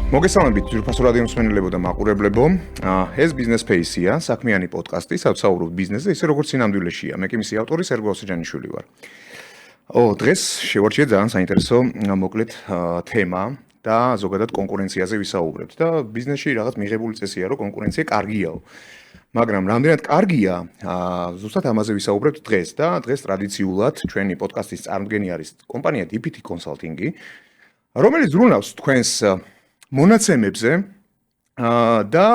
მოგესალმებით ძვირფასო რადიო მსმენელებო და მაყურებლებო. ეს ბიზნეს ფეისია, საქმიანი პოდკასტი, სადაც საუბრობთ ბიზნესზე, ისე როგორც სინამდვილეშია. მე კი მისი ავტორი სერგო ოსიჯანიშვილი ვარ. დღეს შევარჩიე ძალიან საინტერესო მოკლედ თემა და ზოგადად კონკურენციაზე ვისაუბრებთ და ბიზნესში რაღაც მიღებული წესია, რომ კონკურენცია კარგიაო. მაგრამ რამდენად კარგია, ზუსტად ამაზე ვისაუბრებთ დღეს და დღეს ტრადიციულად ჩვენი პოდკასტის წარმომადგენელი არის კომპანია DPT Consulting-ი, რომელიც ზრუნავს თქვენს მონაცემებზე და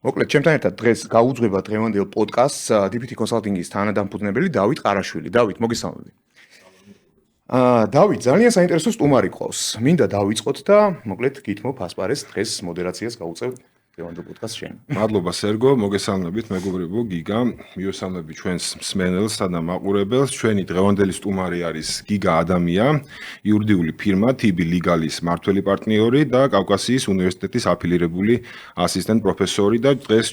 მოკლედ ჩემთან ერთად დღეს გაუძღვება დღევანდელ პოდკასტს DPT Consulting-ის თანადამფუძნებელი დავით ყარაშვილი. დავით, მოგესალმები. დავით, ძალიან საინტერესო სტუმარი ყავს. მინდა დავიწყოთ და მოკლედ გითმობ ასპარეს დღეს მოდერაციას გაუწევთ დღევანდელ პოდკასტს შენ. მადლობა სერგო, მოგესალმებით მეგობრებო, გიგა, მივესალმები ჩვენს მსმენელსა და მაყურებელს. ჩვენი დღევანდელი სტუმარი არის გიგა ადამია, იურიდიული ფირმა TB Legal-ის მმართველი პარტნიორი და კავკასიის უნივერსიტეტის აფილირებული ასისტენტ პროფესორი და დღეს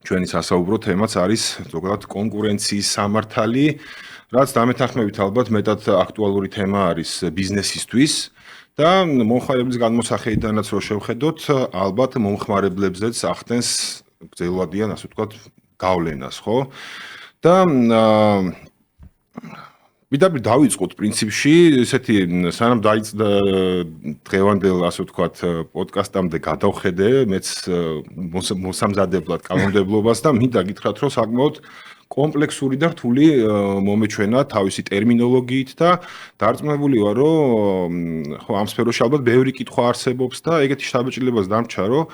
ჩვენი სასაუბრო თემაც არის ზოგადად კონკურენციის სამართალი, რაც დამეთანხმებით ალბათ მეტად აქტუალური თემა არის ბიზნესისთვის. და მომხმარებლის განმოსახედიდანაც რო შევხედოთ, ალბათ მომხმარებლებზეც ახდენს გრძელვადიან, ასე ვთქვათ, გავლენას, ხო? და მიდაბი დავიწყოთ პრინციპში, ესეთი სანამ დღევანდელ, ასე ვთქვათ, პოდკასტამდე გადავხედე, მეც მოსამზადებლად კანონმდებლობას და მინდა გითხრათ, რომ საკმაოდ კომპლექსური და რთული მომეჩვენა თავისი ტერმინოლოგიით და დარწმუნებული ვარ, რომ ხო ამ სფეროში ალბათ ბევრი კითხვა არსებობს და ეგეთი შთაბეჭდილებას დამრჩა, რომ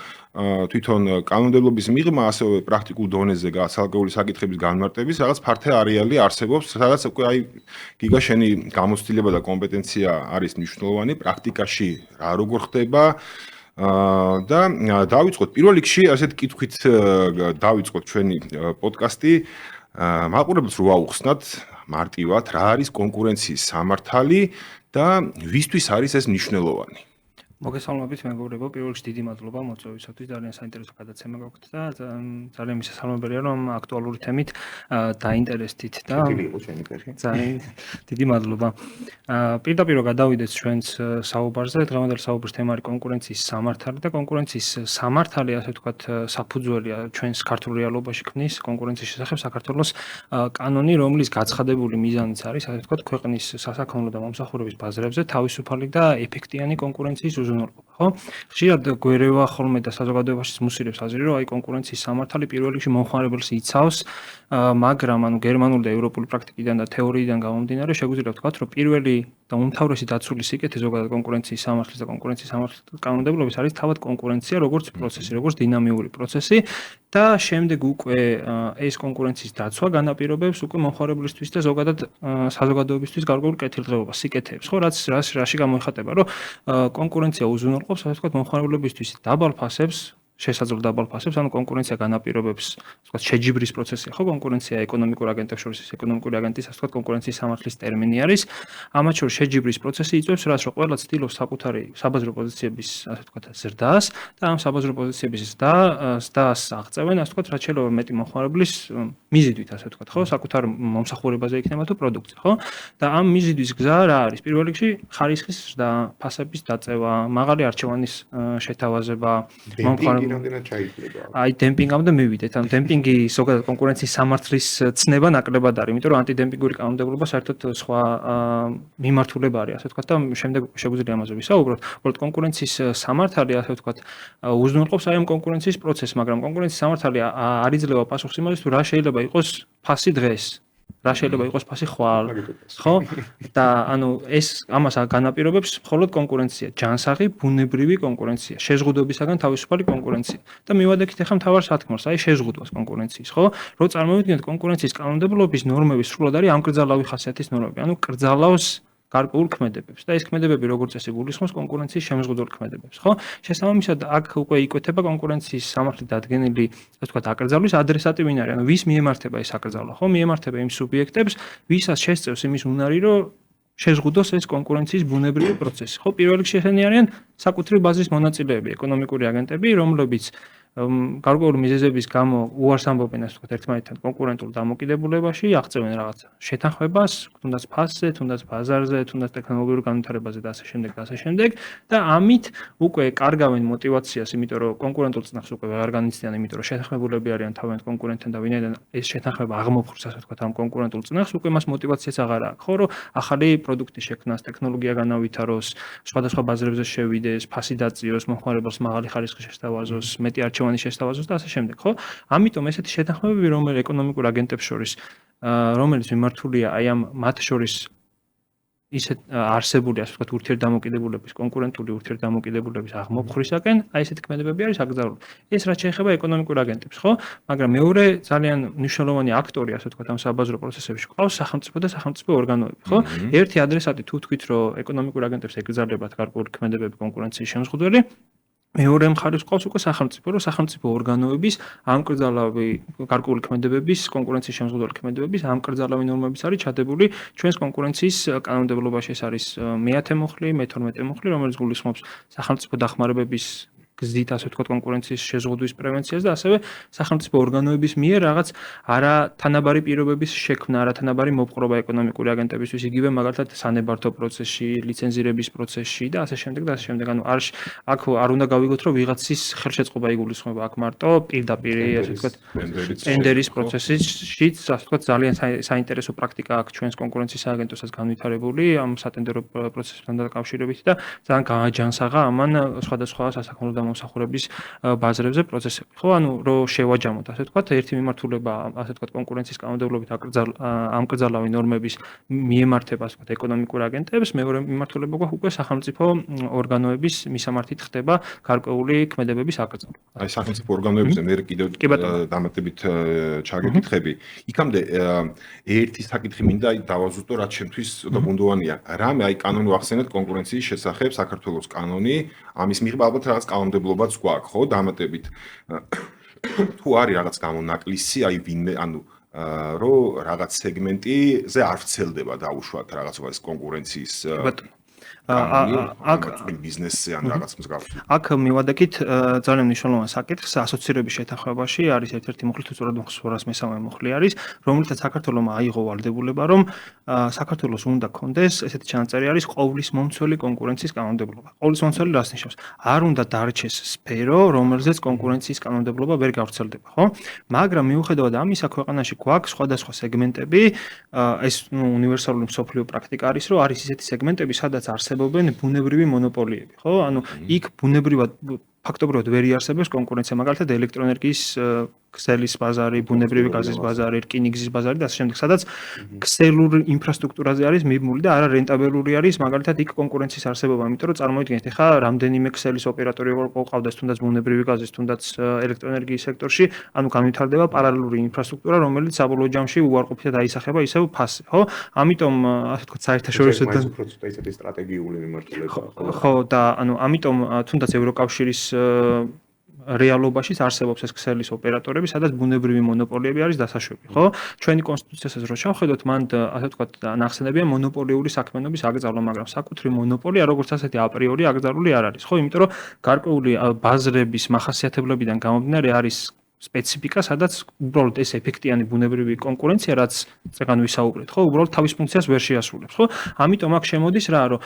თვითონ კანონმდებლობის მიღმა ასევე პრაქტიკულ დონეზე გასალკეული საკითხების განმარტების რაღაც ფართე არეალი არსებობს, სადაც უკვე აი გიგა შენი გამოცდილება და კომპეტენცია არის მნიშვნელოვანი პრაქტიკაში რა როგორ ხდება და დავიწყოთ პირველ რიგში ასეთ კითხვით დავიწყოთ ჩვენი პოდკასტი მაყურებელს რო აუხსნათ მარტივად რა არის კონკურენციის სამართალი და ვისთვის არის ეს მნიშვნელოვანი. მოგესალმებით მეგობრებო, პირველ რიგში დიდი მადლობა მოწვევისათვის, ძალიან საინტერესო გადაცემა გაქვთ და ძალიან მისასალმებელია რომ აქტუალური თემით დაინტერესდით და ძალიან დიდი მადლობა. პირდაპირ გადავიდეთ ჩვენს საუბარზე, დღევანდელ საუბრის თემა არის კონკურენციის სამართალი და კონკურენციის სამართალი, ასე ვთქვათ, საფუძველია ჩვენს ქართულ რეალობაში ქმნის კონკურენციის შესახებ საქართველოს კანონი, რომლის გაცხადებული მიზანიც არის, ასე ვთქვათ, ქვეყნის სასაქონლო და მომსახურების ბაზრებზე თავისუფალი და ეფექტიანი კონკურენციის უზრუნველყოფა, ხო? ხშირად გვერევა ხოლმე და საზოგადოებაშიც მუსირებს აზრი, რომ აი კონკურენციის სამართალი პირველ რიგში მომხმარებელს იცავს, მაგრამ ანუ გერმანული და ევროპული პრაქტიკიდან და თეორიიდან გამომდინარე, შეგვიძლია ვთქვათ, რომ პირველი და უმთავრესი დაცული სიკეთე ზოგადად კონკურენციის სამართლის და კონკურენციის სამართლის კანონმდებლობის არის თავად კონკურენცია, როგორც პროცესი, როგორც დინამიური პროცესი და შემდეგ უკვე ეს კონკურენციის დაცვა განაპირობებს უკვე მომხმარებლისთვის და ზოგადად საზოგადოებისთვის გარკვეულ კეთილდღეობას, სიკეთეებს, ხო, რაში გამოიხატება, რომ კონკურენცია უზრუნველყოფს, ასე ვთქვათ, მომხმარებლებისთვის დაბალ ფასებს, შესაძლო დაბალ ფასებს, ანუ კონკურენცია განაპირობებს, ასე ვთქვათ, შეჯიბრის პროცესია, ხო, კონკურენცია ეკონომიკურ აგენტებს შორის, ეკონომიკური აგენტის, ასე ვთქვათ, კონკურენციის სამართლის ტერმინი არის. ამათ შორის შეჯიბრის პროცესი იწვევს რაც, რომ ყველა ცდილობს საკუთარი საბაზრო პოზიციების, ასე ვთქვათ, ზრდას და ამ საბაზრო პოზიციების ზრდას აღწევენ, ასე ვთქვათ, რაც შეიძლება მეტი მომხმარებლის მიზიდვით, ასე ვთქვათ, ხო, საკუთარ მომსახურებაზე იქნება თუ პროდუქტზე, ხო? და ამ მიზიდვის გზა რა არის? პირველ რიგში ხარისხის ზრდა, ფასების დაწევა, მაღალი არჩევანის შეთავაზება, მომხმარებლებს რამდენად ჩაითვლება? აი დემპინგამდე მივიდეთ. ანუ დემპინგი ზოგადად კონკურენციის სამართლის ცნება ნაკლებად არის, იმიტომ რომ ანტიდემპინგური კანონმდებლობა საერთოდ სხვა მიმართულება არის, ასე ვთქვათ და შემდეგ შეგვიძლია ამაზე ვისაუბროთ. უბრალოდ კონკურენციის სამართალი, ასე ვთქვათ, უზრუნველყოფს აი ამ კონკურენციის პროცესს, მაგრამ კონკურენციის სამართალი არ იძლევა პასუხს იმაზე, თუ რა შეიძლება იყოს ფასი დღეს. რა შეიძლება იყოს ფასი ხვალ, ხო? და ანუ ეს ამას განაპირობებს მხოლოდ კონკურენცია, ჯანსაღი, ბუნებრივი კონკურენცია, შეზღუდვებისაგან თავისუფალი კონკურენცია. და მივადექით ახლა მთავარ სათქმელს, აი შეზღუდვას კონკურენციის, ხო? რო წარმოვიდგინოთ კონკურენციის კანონმდებლობის ნორმები სრულად არის ამკრძალავი ხასიათის ნორმები, ანუ კრძალავს გარკვეულ ქმედებებს და ეს ქმედებები როგორც წესი გულისხმობს კონკურენციის შემზღუდულ ქმედებებს, ხო? შესაბამისად აქ უკვე იკვეთება კონკურენციის სამართლით დადგენილი, ასე ვთქვათ, აკრძალვის ადრესატი ვინ არის, ანუ ვის მიემართება ეს აკრძალვა, ხო? მიემართება იმ სუბიექტებს, ვისაც შესწევს იმის უნარი, რომ შეზღუდოს ეს კონკურენციის ბუნებრივი პროცესი, ხო? პირველ რიგში ესენი არიან საკუთრივ ბაზრის მონაწილეები, ეკონომიკური აგენტები, რომლებიც გარკვეული მიზეზების გამო უარს ამბობენ ასე ვთქვათ ერთმანეთთან კონკურენტულ დამოკიდებულებაში, აღწევენ რაღაც შეთანხმებას, თუნდაც ფასზე, თუნდაც ბაზარზე, თუნდაც ტექნოლოგიურ განვითარებაზე და ასე შემდეგ და ამით უკვე კარგავენ мотиваციას, იმიტომ რომ კონკურენტულ წნახს უკვე აღარ განიცდიან, იმიტომ რომ შეთანხმებულები არიან თავიანთ კონკურენტთან და ვინაიდან ეს შეთანხმება აღმოფხვრს ასე ვთქვათ ამ კონკურენტულ წნახს, უკვე მას мотиваციაც აღარ აქვს, ხო, რომ ახალი პროდუქტი შექმნას, ტექნოლოგია განავითაროს, სხვადასხვა ბაზრებზე შევიდეს, ფასი დაწიოს, მომხმარებელს მაღალი ხარისხი შესთავაზოს, მეტი არჩევანი შესთავაზოს და ასე შემდეგ, ხო? ამიტომ ესეთი შეთანხმებები, რომელიც ეკონომიკურ აგენტებს შორის, რომელიც მიმართულია აი ამ მათ შორის ისეთ არსებული ასე ვთქვათ ურთიერთდამოკიდებულების, კონკურენტული ურთიერთდამოკიდებულების აღმოფხრისაკენ, აი ესეთი ქმედებები არის აკრძალული. ეს რაც შეეხება ეკონომიკურ აგენტებს, ხო? მაგრამ მეორე ძალიან მნიშვნელოვანი აქტორი ასე ვთქვათ ამ საბაზრო პროცესებში ყავს სახელმწიფო და სახელმწიფო ორგანოები, ხო? ერთი ადრესატი თუ თქვით, რომ ეკონომიკურ აგენტებს ეკრძალებათ გარკვეული ქმედებები კონკურენციის შემზღუდველი, მეორე მხარეს ყავს უკვე სახელმწიფო, რომ სახელმწიფო ორგანოების ამკრძალავი გარკვეული ქმედებების, კონკურენციის შემზღუდველი ქმედებების ამკრძალავი ნორმებიც არის ჩადებული ჩვენს კონკურენციის კანონმდებლობაში. ეს არის მე-10 მუხლი, მე-12 მუხლი, რომელიც გულისხმობს სახელმწიფო დახმარებების გზით ასე ვთქვათ კონკურენციის შეზღუდვის პრევენციას და ასევე სახელმწიფო ორგანოების მიერ რაღაც არათანაბარი პირობების შექმნა, არათანაბარი მოპყრობა ეკონომიკური აგენტებისთვის, იგივე მაგალითად სანებართო პროცესში, ლიცენზირების პროცესში და ასე შემდეგ და ასე შემდეგ. ანუ აქ არ უნდა გავიგოთ, რომ ვიღაცის ხელშეწყობა იგულისხმება აქ მარტო პირდაპირ ასე ვთქვათ ტენდერის პროცესშიც, ასე ვთქვათ ძალიან საინტერესო პრაქტიკა აქვს ჩვენს კონკურენციის სააგენტოსაც განვითარებული ამ სატენდერო პროცესთან დაკავშირებით და ძალიან გააჯანსაღა ამან სხვადასხვა სასაქონლო მომსახურების ბაზრებზე პროცესები. ხო, ანუ რომ შევაჯამოთ, ასე ვთქვათ, ერთი მიმართულება, ასე ვთქვათ, კონკურენციის კანონმდებლობით ამკრძალავი ნორმების მიემართება, ასე ვთქვათ, ეკონომიკურ აგენტებს, მეორე მიმართულება გვაქვს უკვე სახელმწიფო ორგანოების მისამართით ხდება გარკვეული ქმედებების აკრძალვა. აი სახელმწიფო ორგანოებზე მე კიდევ დამატებით ჩაგეკითხები. იქამდე ერთი საკითხი მინდა დავაზუსტო, რაც შემთთვის ცოტა ბუნდოვანია. რამე აი კანონი ვახსენეთ კონკურენციის შესახებ, საქართველოს კანონი, ამის მიღება ალბათ რაღაც კანონმდებლობაც გვაქვს, ხო, დამატებით. თუ არის რაღაც გამონაკლისი, აი ვინმე, ანუ რომ რაღაც სეგმენტიზე არ ვრცელდება დაუშვათ რაღაცა ეს კონკურენციის აქ ბიზნესზე ან რაღაც მსგავსი. აქ მივადექით ძალიან მნიშვნელოვან საკითხს ასოცირების შეთანხმებაში არის ერთ-ერთი მუხლი თუ სწორად მხსურას მესამე მუხლი არის, რომელთაც საქართველოსმა აიღო ვალდებულება, რომ საქართველოს უნდა კონდეს ესეთი ჩანაწერი არის ყოვლის მომცველი კონკურენციის კანონმდებლობა. ყოვლის მომცველი რას ნიშნავს? არ უნდა დარჩეს სფერო, რომელზეც კონკურენციის კანონმდებლობა ვერ გავრცელდება, ხო? მაგრამ მიუხედავად ამისა, ქვეყანაში გვაქვს სხვადასხვა სეგმენტები, ეს უნივერსალური მსოფლიო პრაქტიკა არის, რომ არის ისეთი სეგმენტები, სადაც არსებობენ ბუნებრივი მონოპოლიები, ხო? ანუ იქ ბუნებრივად ფაქტობრივად ვერ იარსებებს კონკურენცია, მაგალითად ელექტროენერგიის ქსელის ბაზარი, ბუნებრივი გაზის ბაზარი, რკინიგზის ბაზარი და ასე შემდეგ, სადაც ქსელურ ინფრასტრუქტურაზე არის მიბმული და არა რენტაბელური არის, მაგალითად იქ კონკურენციის არსებობა, იმიტომ რომ წარმოიდგინეთ, ეხლა რამდენიმე ქსელის ოპერატორი ყავდეს თუნდაც ბუნებრივი გაზის, თუნდაც ელექტროენერგიის სექტორში, ანუ განვითარდება პარალელური ინფრასტრუქტურა, რომელიც საბოლოო ჯამში უარყოფითად აისახება ისევ ფასზე, ხო? ამიტომ ასე ვთქვათ, საერთაშორისო ესეთი სტრატეგიული მიმართულება. ხო, და ანუ ამიტომ თუნდაც ევროკავშირის რეალობაშიც არსებობს ეს ქსელის ოპერატორები, სადაც ბუნებრივი მონოპოლიები არის დასაშვები, ხო? ჩვენი კონსტიტუციასაც რო შევხედოთ, მან ასე ვთქვათ, ნახსენებია მონოპოლიური საქმიანობის აკრძალვა, მაგრამ საკუთრივ მონოპოლია როგორც ასეთი აპრიორი აკრძალული არ არის, ხო? იმიტომ რომ გარკვეული ბაზრების მახასიათებლებიდან გამომდინარე არის სპეციფიკა, სადაც უბრალოდ ეს ეფექტიანი ბუნებრივი კონკურენცია, რაც წეგან ვისაუბრეთ, ხო, უბრალოდ თავის ფუნქციას ვერ შეასრულებს, ხო? ამიტომ აქ შემოდის რა, რომ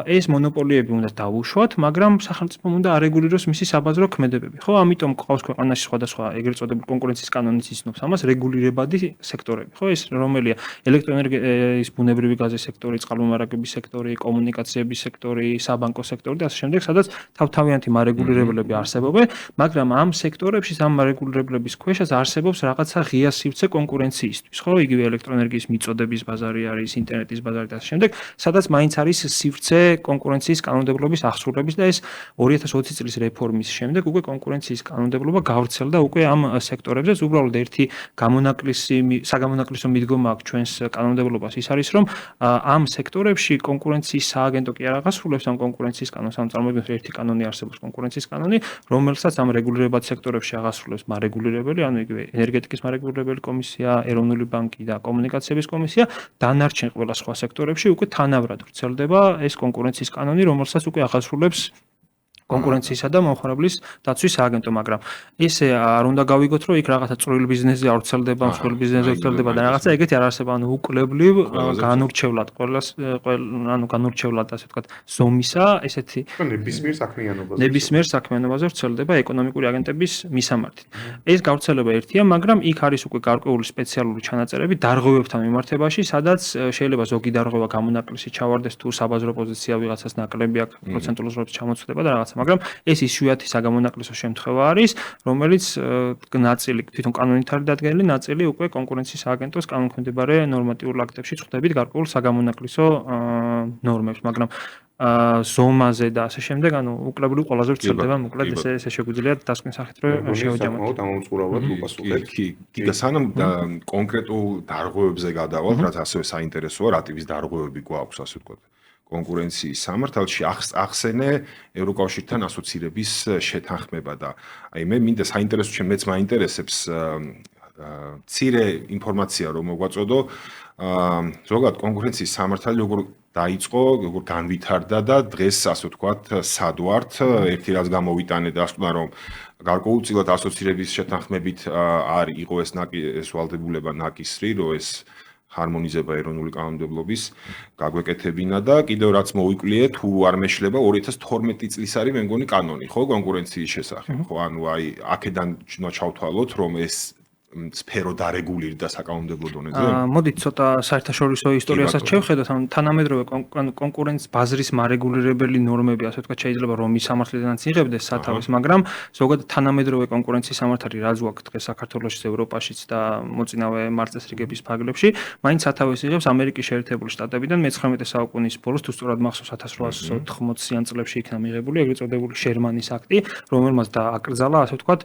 ეს მონოპოლიები უნდა დავუშვათ, მაგრამ სახელმწიფომ უნდა არეგულიროს მისი საბაზრო ქმედებები, ხო? ამიტომ ყავს ქვეყანაში სხვადასხვა ეგრეთ წოდებული კონკურენციის კანონიც იცნობს ამას, რეგულირებადი სექტორები, ხო? ეს რომელია ელექტროენერგიის, ბუნებრივი გაზის სექტორი, წყალმომარაგების სექტორი, კომუნიკაციების სექტორი, საბანკო სექტორი და ასე შემდეგ, სადაც თავთავიანთი მარეგულირებელები არსებობენ, მაგრამ ამ სექტორებში ამ რეგულირებლების ქვეშაც არსებობს რაღაცა ღია სივრცე კონკურენციისთვის, ხო? იგივე ელექტროენერგიის მიწოდების ბაზარი არის, ინტერნეტის ბაზარი და ასე შემდეგ, სადაც მაინც არის სივრცე კონკურენციის კანონმდებლობის აღსრულების და ეს 2020 წლის რეფორმის შემდეგ უკვე კონკურენციის კანონმდებლობა გავრცელდა უკვე ამ სექტორებზე, უბრალოდ ერთი საგამონაკლისო მიდგომა აქვს ჩვენს კანონმდებლობას, ის არის, რომ ამ სექტორებში კონკურენციის სააგენტო კი არ აღასრულებს ამ კონკურენციის კანონს, ამ წარმოიდგინეთ ერთი კანონი არსებობს კონკურენციის კანონი, რომელსაც ამ რეგულირებად სექტორებში აღასრულებს მარეგულირებელი, ანუ იგივე ენერგეტიკის მარეგულირებელი კომისია, ეროვნული ბანკი და კომუნიკაციების კომისია, დანარჩენ ყველა სხვა სექტორებში უკვე თანაბრად ვრცელდება ეს კონკურენციის კანონი, რომელსაც უკვე აღასრულებს კონკურენციისა და მომხმარებლის დაცვის სააგენტო, მაგრამ ესე არ უნდა გავიგოთ, რომ იქ რაღაცა წვრილი ბიზნესი არ ვრცელდება, მსხვილი ბიზნესი ვრცელდება და რაღაცა ეგეთი არ არსება, ანუ უკვლებლივ განურჩევლად განურჩევლად ასე ვთქვათ, ზომისა, ესეთი ნებისმიერ საქმიანობაზე ვრცელდება ეკონომიკური აგენტების მისამართით. ეს გავრცელება ერთია, მაგრამ იქ არის უკვე გარკვეული სპეციალური ჩანაწერები დარღვევებთან მიმართებაში, სადაც შეიძლება ზოგი დარღვევა გამონაკლისი ჩავარდეს თუ საბაზრო პოზიცია ვიღაცას ნაკლები აქვს პროცენტულ ზრდას ჩამოწვდება და რაღაცა, მაგრამ ეს იშვიათი საგამონაკლისო შემთხვევა არის, რომელიც ნაწილი თვითონ კანონით არის დადგენილი, ნაწილი უკვე კონკურენციის სააგენტოს კანონქვემდებარე ნორმატიულ აქტებში ხვდებით გარკვეულ საგამონაკლისო ნორმებს, მაგრამ ზომაზე და ასე შემდეგ, ანუ უკვლებლივ ყველაზე ვრცელდება, მოკლედ ესე შეგვიძლია დასკვნის სახით რომ შევაჯამოთ. ამოუწყურავად უპასუხეთ. კი და სანამ კონკრეტულ დარღვევებზე გადავალთ, რაც ასევე საინტერესოა, რა ტიპის დარღვევები გვაქვს, ასე ვთქვათ. კონკურენციის სამართალში ახსენე ევროკავშირთან ასოცირების შეთანხმება და აი მე მინდა საინტერესო მეც მაინტერესებს მცირე ინფორმაცია რომ მოგვაწოდო ზოგადად კონკურენციის სამართალი როგორ დაიწყო, როგორ განვითარდა და დღეს ასე ვთქვათ სად ვართ, ერთი რაც გამოვიტანე და ასე რომ გარკვეულწილად ასოცირების შეთანხმებით არ იყო ეს ვალდებულება ნაკისრი, რომ ეს ჰარმონიზება ეროვნული კანონმდებლობის გაგვეკეთებინა და კიდევ რაც მოვიკვლიე თუ არ მეშლება 2012 წლის არის მე მგონი კანონი, ხო, კონკურენციის შესახებ, ხო, ანუ აი აქედან ჩავთვალოთ რომ ეს სფერო დარეგულირდა საკანონმდებლო დონეზე? მოდით ცოტა საერთაშორისო ისტორიასაც შევხედოთ, ანუ თანამედროვე კონკურენციის ბაზრის მარეგულირებელი ნორმები, ასე ვთქვათ, შეიძლება რომის სამართლიდანაც იღებდეს სათავეს, მაგრამ ზოგადად თანამედროვე კონკურენციის სამართალი რაც გვაქვს დღეს საქართველოში, ევროპაშიც და მოწინავე მარწესრიგების ფარგლებში, მაინც სათავეს იღებს ამერიკის შეერთებული შტატებიდან მე-19 საუკუნის ბოლოს, თუ სწორად მახსოვს 1880-იან წლებში იქნა მიღებული ეგრეთ წოდებული შერმანის აქტი, რომელმაც დააკრძალა, ასე ვთქვათ,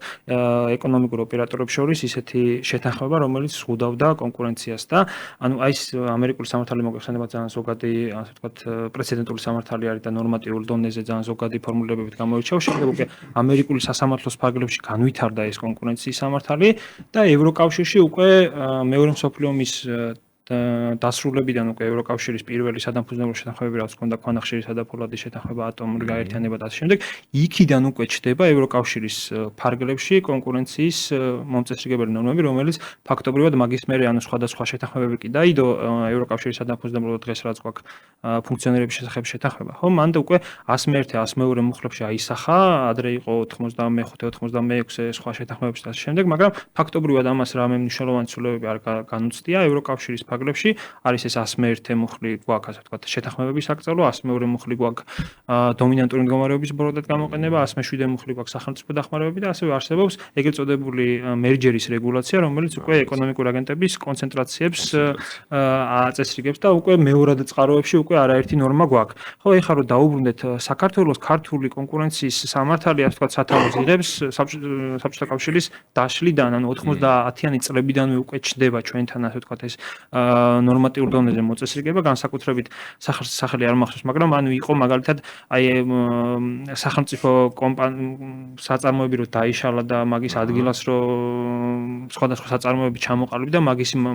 ეკონომიკურ ოპერატორებს შორის ისეთი შეთანხმება, რომელიც ზღუდავდა კონკურენციას და ანუ აი ეს ამერიკული სამართალი მოგეხსენება ძალიან ზოგადი, ასე ვთქვათ, პრეცედენტული სამართალი არის და ნორმატიულ დონეზე ძალიან ზოგადი ფორმულირებებით გამოირჩევა. შემდეგ უკვე ამერიკული სასამართლოს ფარგლებში განვითარდა ეს კონკურენციის სამართალი და ევროკავშირში უკვე მეორე მსოფლიო ომის დასრულებიდან უკვე ევროკავშირის პირველი სადამფუძნებლო შეთანხმებები რაც ჰქონდა ქვანახშირისა და ფოლადის შეთანხმება, ატომური გაერთიანება და ასე შემდეგ, იქიდან უკვე ჩდება ევროკავშირის ფარგლებში კონკურენციის მომწესრიგებელი ნორმები, რომელიც ფაქტობრივად მაგის მერე ანუ სხვადასხვა შეთანხმებები კი დაიდო ევროკავშირის სადამფუძნებლო დღეს რაც გვაქვს ფუნქციონირების შესახებ შეთანხმება. ხო, მან და უკვე 101-102 მუხლებში აისახა, ადრე იყო 95-96 სხვა შეთანხმებებში და ასე შემდეგ, მაგრამ ფაქტობრივად ამას რამე მნიშვნელოვანი ცვლილებები არ განუცდია ევროკავშირის ფარგლებში არის ეს 101 მუხლი გვაქვს, ასე ვთქვათ, შეთანხმებების აკრძალვა, 102 მუხლი გვაქვს დომინანტური მდგომარეობის ბოროტად გამოყენება, 107 მუხლი გვაქვს სახელმწიფო დახმარებები და ასევე არსებობს ეგრეთ წოდებული მერჯერის რეგულაცია, რომელიც უკვე ეკონომიკური აგენტების კონცენტრაციებს აწესრიგებს და უკვე მეორად წყაროებში უკვე არაერთი ნორმა გვაქვს. ხო, ეხლა რომ დაუბრუნდეთ საქართველოს ქართული კონკურენციის სამართალი, ასე ვთქვათ, სათავეს იღებს საბჭოთა კავშირის დაშლიდან, ანუ 90-იანი წლებიდანვე უკვე ჩდება ჩვენთან, ასე ვთქვათ, ეს ნორმატიულ დონეზე მოწესრიგება, განსაკუთრებით სახელი არ მახსოვს, მაგრამ ანუ იყო მაგალითად აი სახელმწიფო საწარმოები რო დაიშალა და მაგის ადგილას რო სხვადასხვა საწარმოები ჩამოყალიბდა,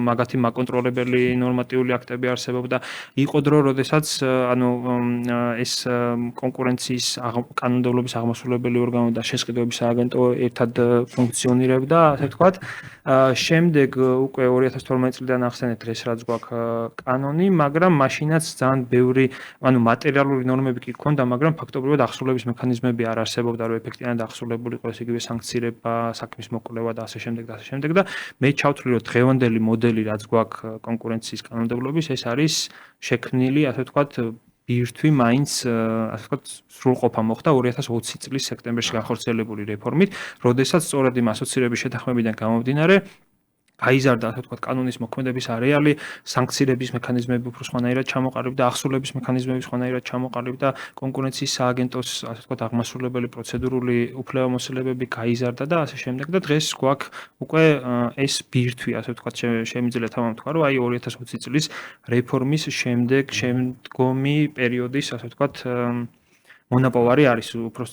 მაგათი მაკონტროლებელი ნორმატიული აქტები არსებობდა. იყო დრო, როდესაც ანუ ეს კონკურენციის კანონმდებლობის აღმასრულებელი ორგანო და შესყიდვების სააგენტო ერთად ფუნქციონირებდა, ასე ვთქვათ. შემდეგ უკვე 2012 წლიდან ახსენეთ დღეს რაც გვაქვს კანონი, მაგრამ მაშინაც ძალიან ბევრი, ანუ მატერიალური ნორმები კი ჰქონდა, მაგრამ ფაქტობრივად ახსრულების მექანიზმები არ არსებობდა, რომ ეფექტიანად ახსრულებული იყოს იგივე სანქცირება, საქმის მოკვლევა და ასე შემდეგ და ასე შემდეგ და მე ჩავთვლი, რომ დღევანდელი მოდელი რაც გვაქვს კონკურენციის კანონმდებლობის, ეს არის შექმნილი, ასე ვთქვათ, ბირთვი მაინც, ასე ვთქვათ, სრულყოფა მოხდა 2020 წლის სექტემბერში განხორციელებული რეფორმით, როდესაც სწორედ იმ ასოცირების შეთანხმებიდან გამომდინარე გაიზარდა, ასე ვთქვათ, კანონის მოქმედების არეალი, სანქცირების მექანიზმები უფრო სხვანაირად ჩამოყალიბდა, ახსრულების მექანიზმები სხვანაირად ჩამოყალიბდა, კონკურენციის სააგენტოს, ასე ვთქვათ, აღმასრულებელი პროცედურული უფლებამოსილებები გაიზარდა და ასე შემდეგ და დღეს გვაქვს უკვე ეს ბირთვი, ასე ვთქვათ, შემიძლია თამამთქვა, რომ აი 2020 წლის რეფორმის შემდგომი პერიოდის, ასე ვთქვათ, მონაპოვარი არის უფრო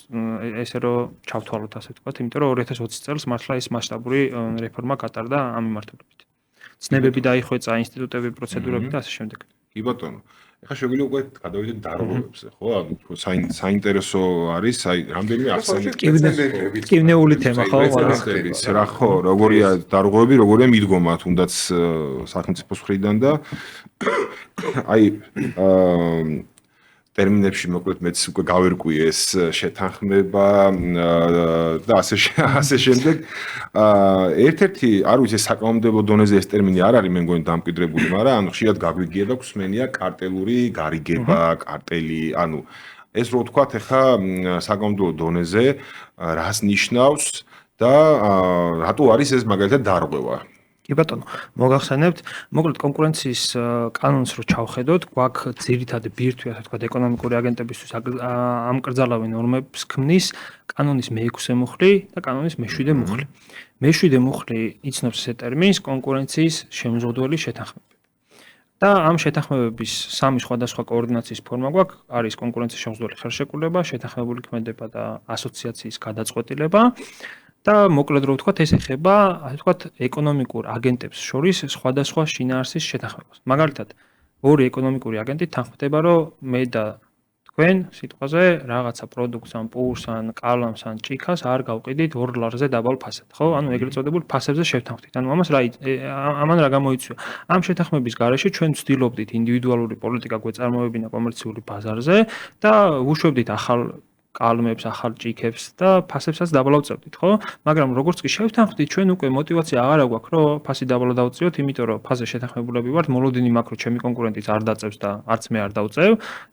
ესე რომ ჩავთვალოთ, ასე ვთქვათ, იმიტომ რომ 2020 წელს მართლა ეს მასშტაბური რეფორმა გატარდა ამ მიმართულებით. ცნებები დაიხვეწა, ინსტიტუტები, პროცედურები და ასე შემდეგ. კი ბატონო. ეხლა შეგვიძლია უკვე გადავიდეთ დარღვევებზე, ხო? ანუ საინტერესო არის, რამდენიმე აქცენტი. კივნეული თემა, ხო? რა ხო, როგორია დარღვევები, როგორია მიდგომა თუნდაც სახელმწიფოს მხრიდან და ტერმინებში მოკლედ მეც უკვე გავერკვი ეს შეთანხმება და ასე შემდეგ. ერთ-ერთი არ ვიცი საკანონმდებლო დონეზე ეს ტერმინი არ არის მე მგონი დამკვიდრებული, მაგრამ ანუ ხშირად გაგვიგია და გვსმენია კარტელური გარიგება, კარტელი, ანუ ეს რო ვთქვათ ახლა საკანონმდებლო დონეზე რას ნიშნავს და რატო არის ეს მაგალითად დარღვევა. კი ბატონო, მოგახსენებთ, მოკლედ კონკურენციის კანონს რო ჩავხედოთ, გვაქვს ძირითადი ბირთვი, ასე ვთქვათ, ეკონომიკური აგენტებისთვის ამკრძალავი ნორმებს ქმნის კანონის მე-6 მუხლი და კანონის მე-7 მუხლი. მე-7 მუხლი იცნობს ესე ტერმინს კონკურენციის შემზღუდველი შეთანხმებები. და ამ შეთანხმებების სამი სხვადასხვა კოორდინაციის ფორმა გვაქვს, არის კონკურენციის შემზღუდველი ხელშეკრულება, შეთანხმებული ქმედება და ასოციაციის გადაწყვეტილება. და მოკლედ რო ვთქვათ, ეს ეხება, ასე ვთქვათ, ეკონომიკურ აგენტებს შორის სხვადასხვა შინაარსის შეთანხმებას. მაგალითად, ორი ეკონომიკური აგენტი თანხმდება, რომ მე და თქვენ სიტყვაზე რაღაცა პროდუქტს ან პურს ან კალამს ან ჭიქას არ გავყიდით $2 დაბალ ფასად, ხო? ანუ ეგრეთ წოდებულ ფასებზე შევთანხმდით. ანუ ამან რა გამოიწვია? ამ შეთანხმების გარეშე ჩვენ ვცდილობდით ინდივიდუალური პოლიტიკა გვეწარმოებინა კომერციული ბაზარზე და ვუშვებდით ახალ კალმებს, ახალ ჭიქებს და ფასებსაც დაბალავწევდით, ხო? მაგრამ როგორც კი შევთანხმდით, ჩვენ უკვე мотиваცია აღარ აქვს, რომ ფასი დაბალა დავწიოთ, იმიტომ რომ ფასზე შეთანხმებულები ვართ, მოლოდინი მაქვს, რომ ჩემი კონკურენტიც არ დაწევს და არც მე არ დავწევ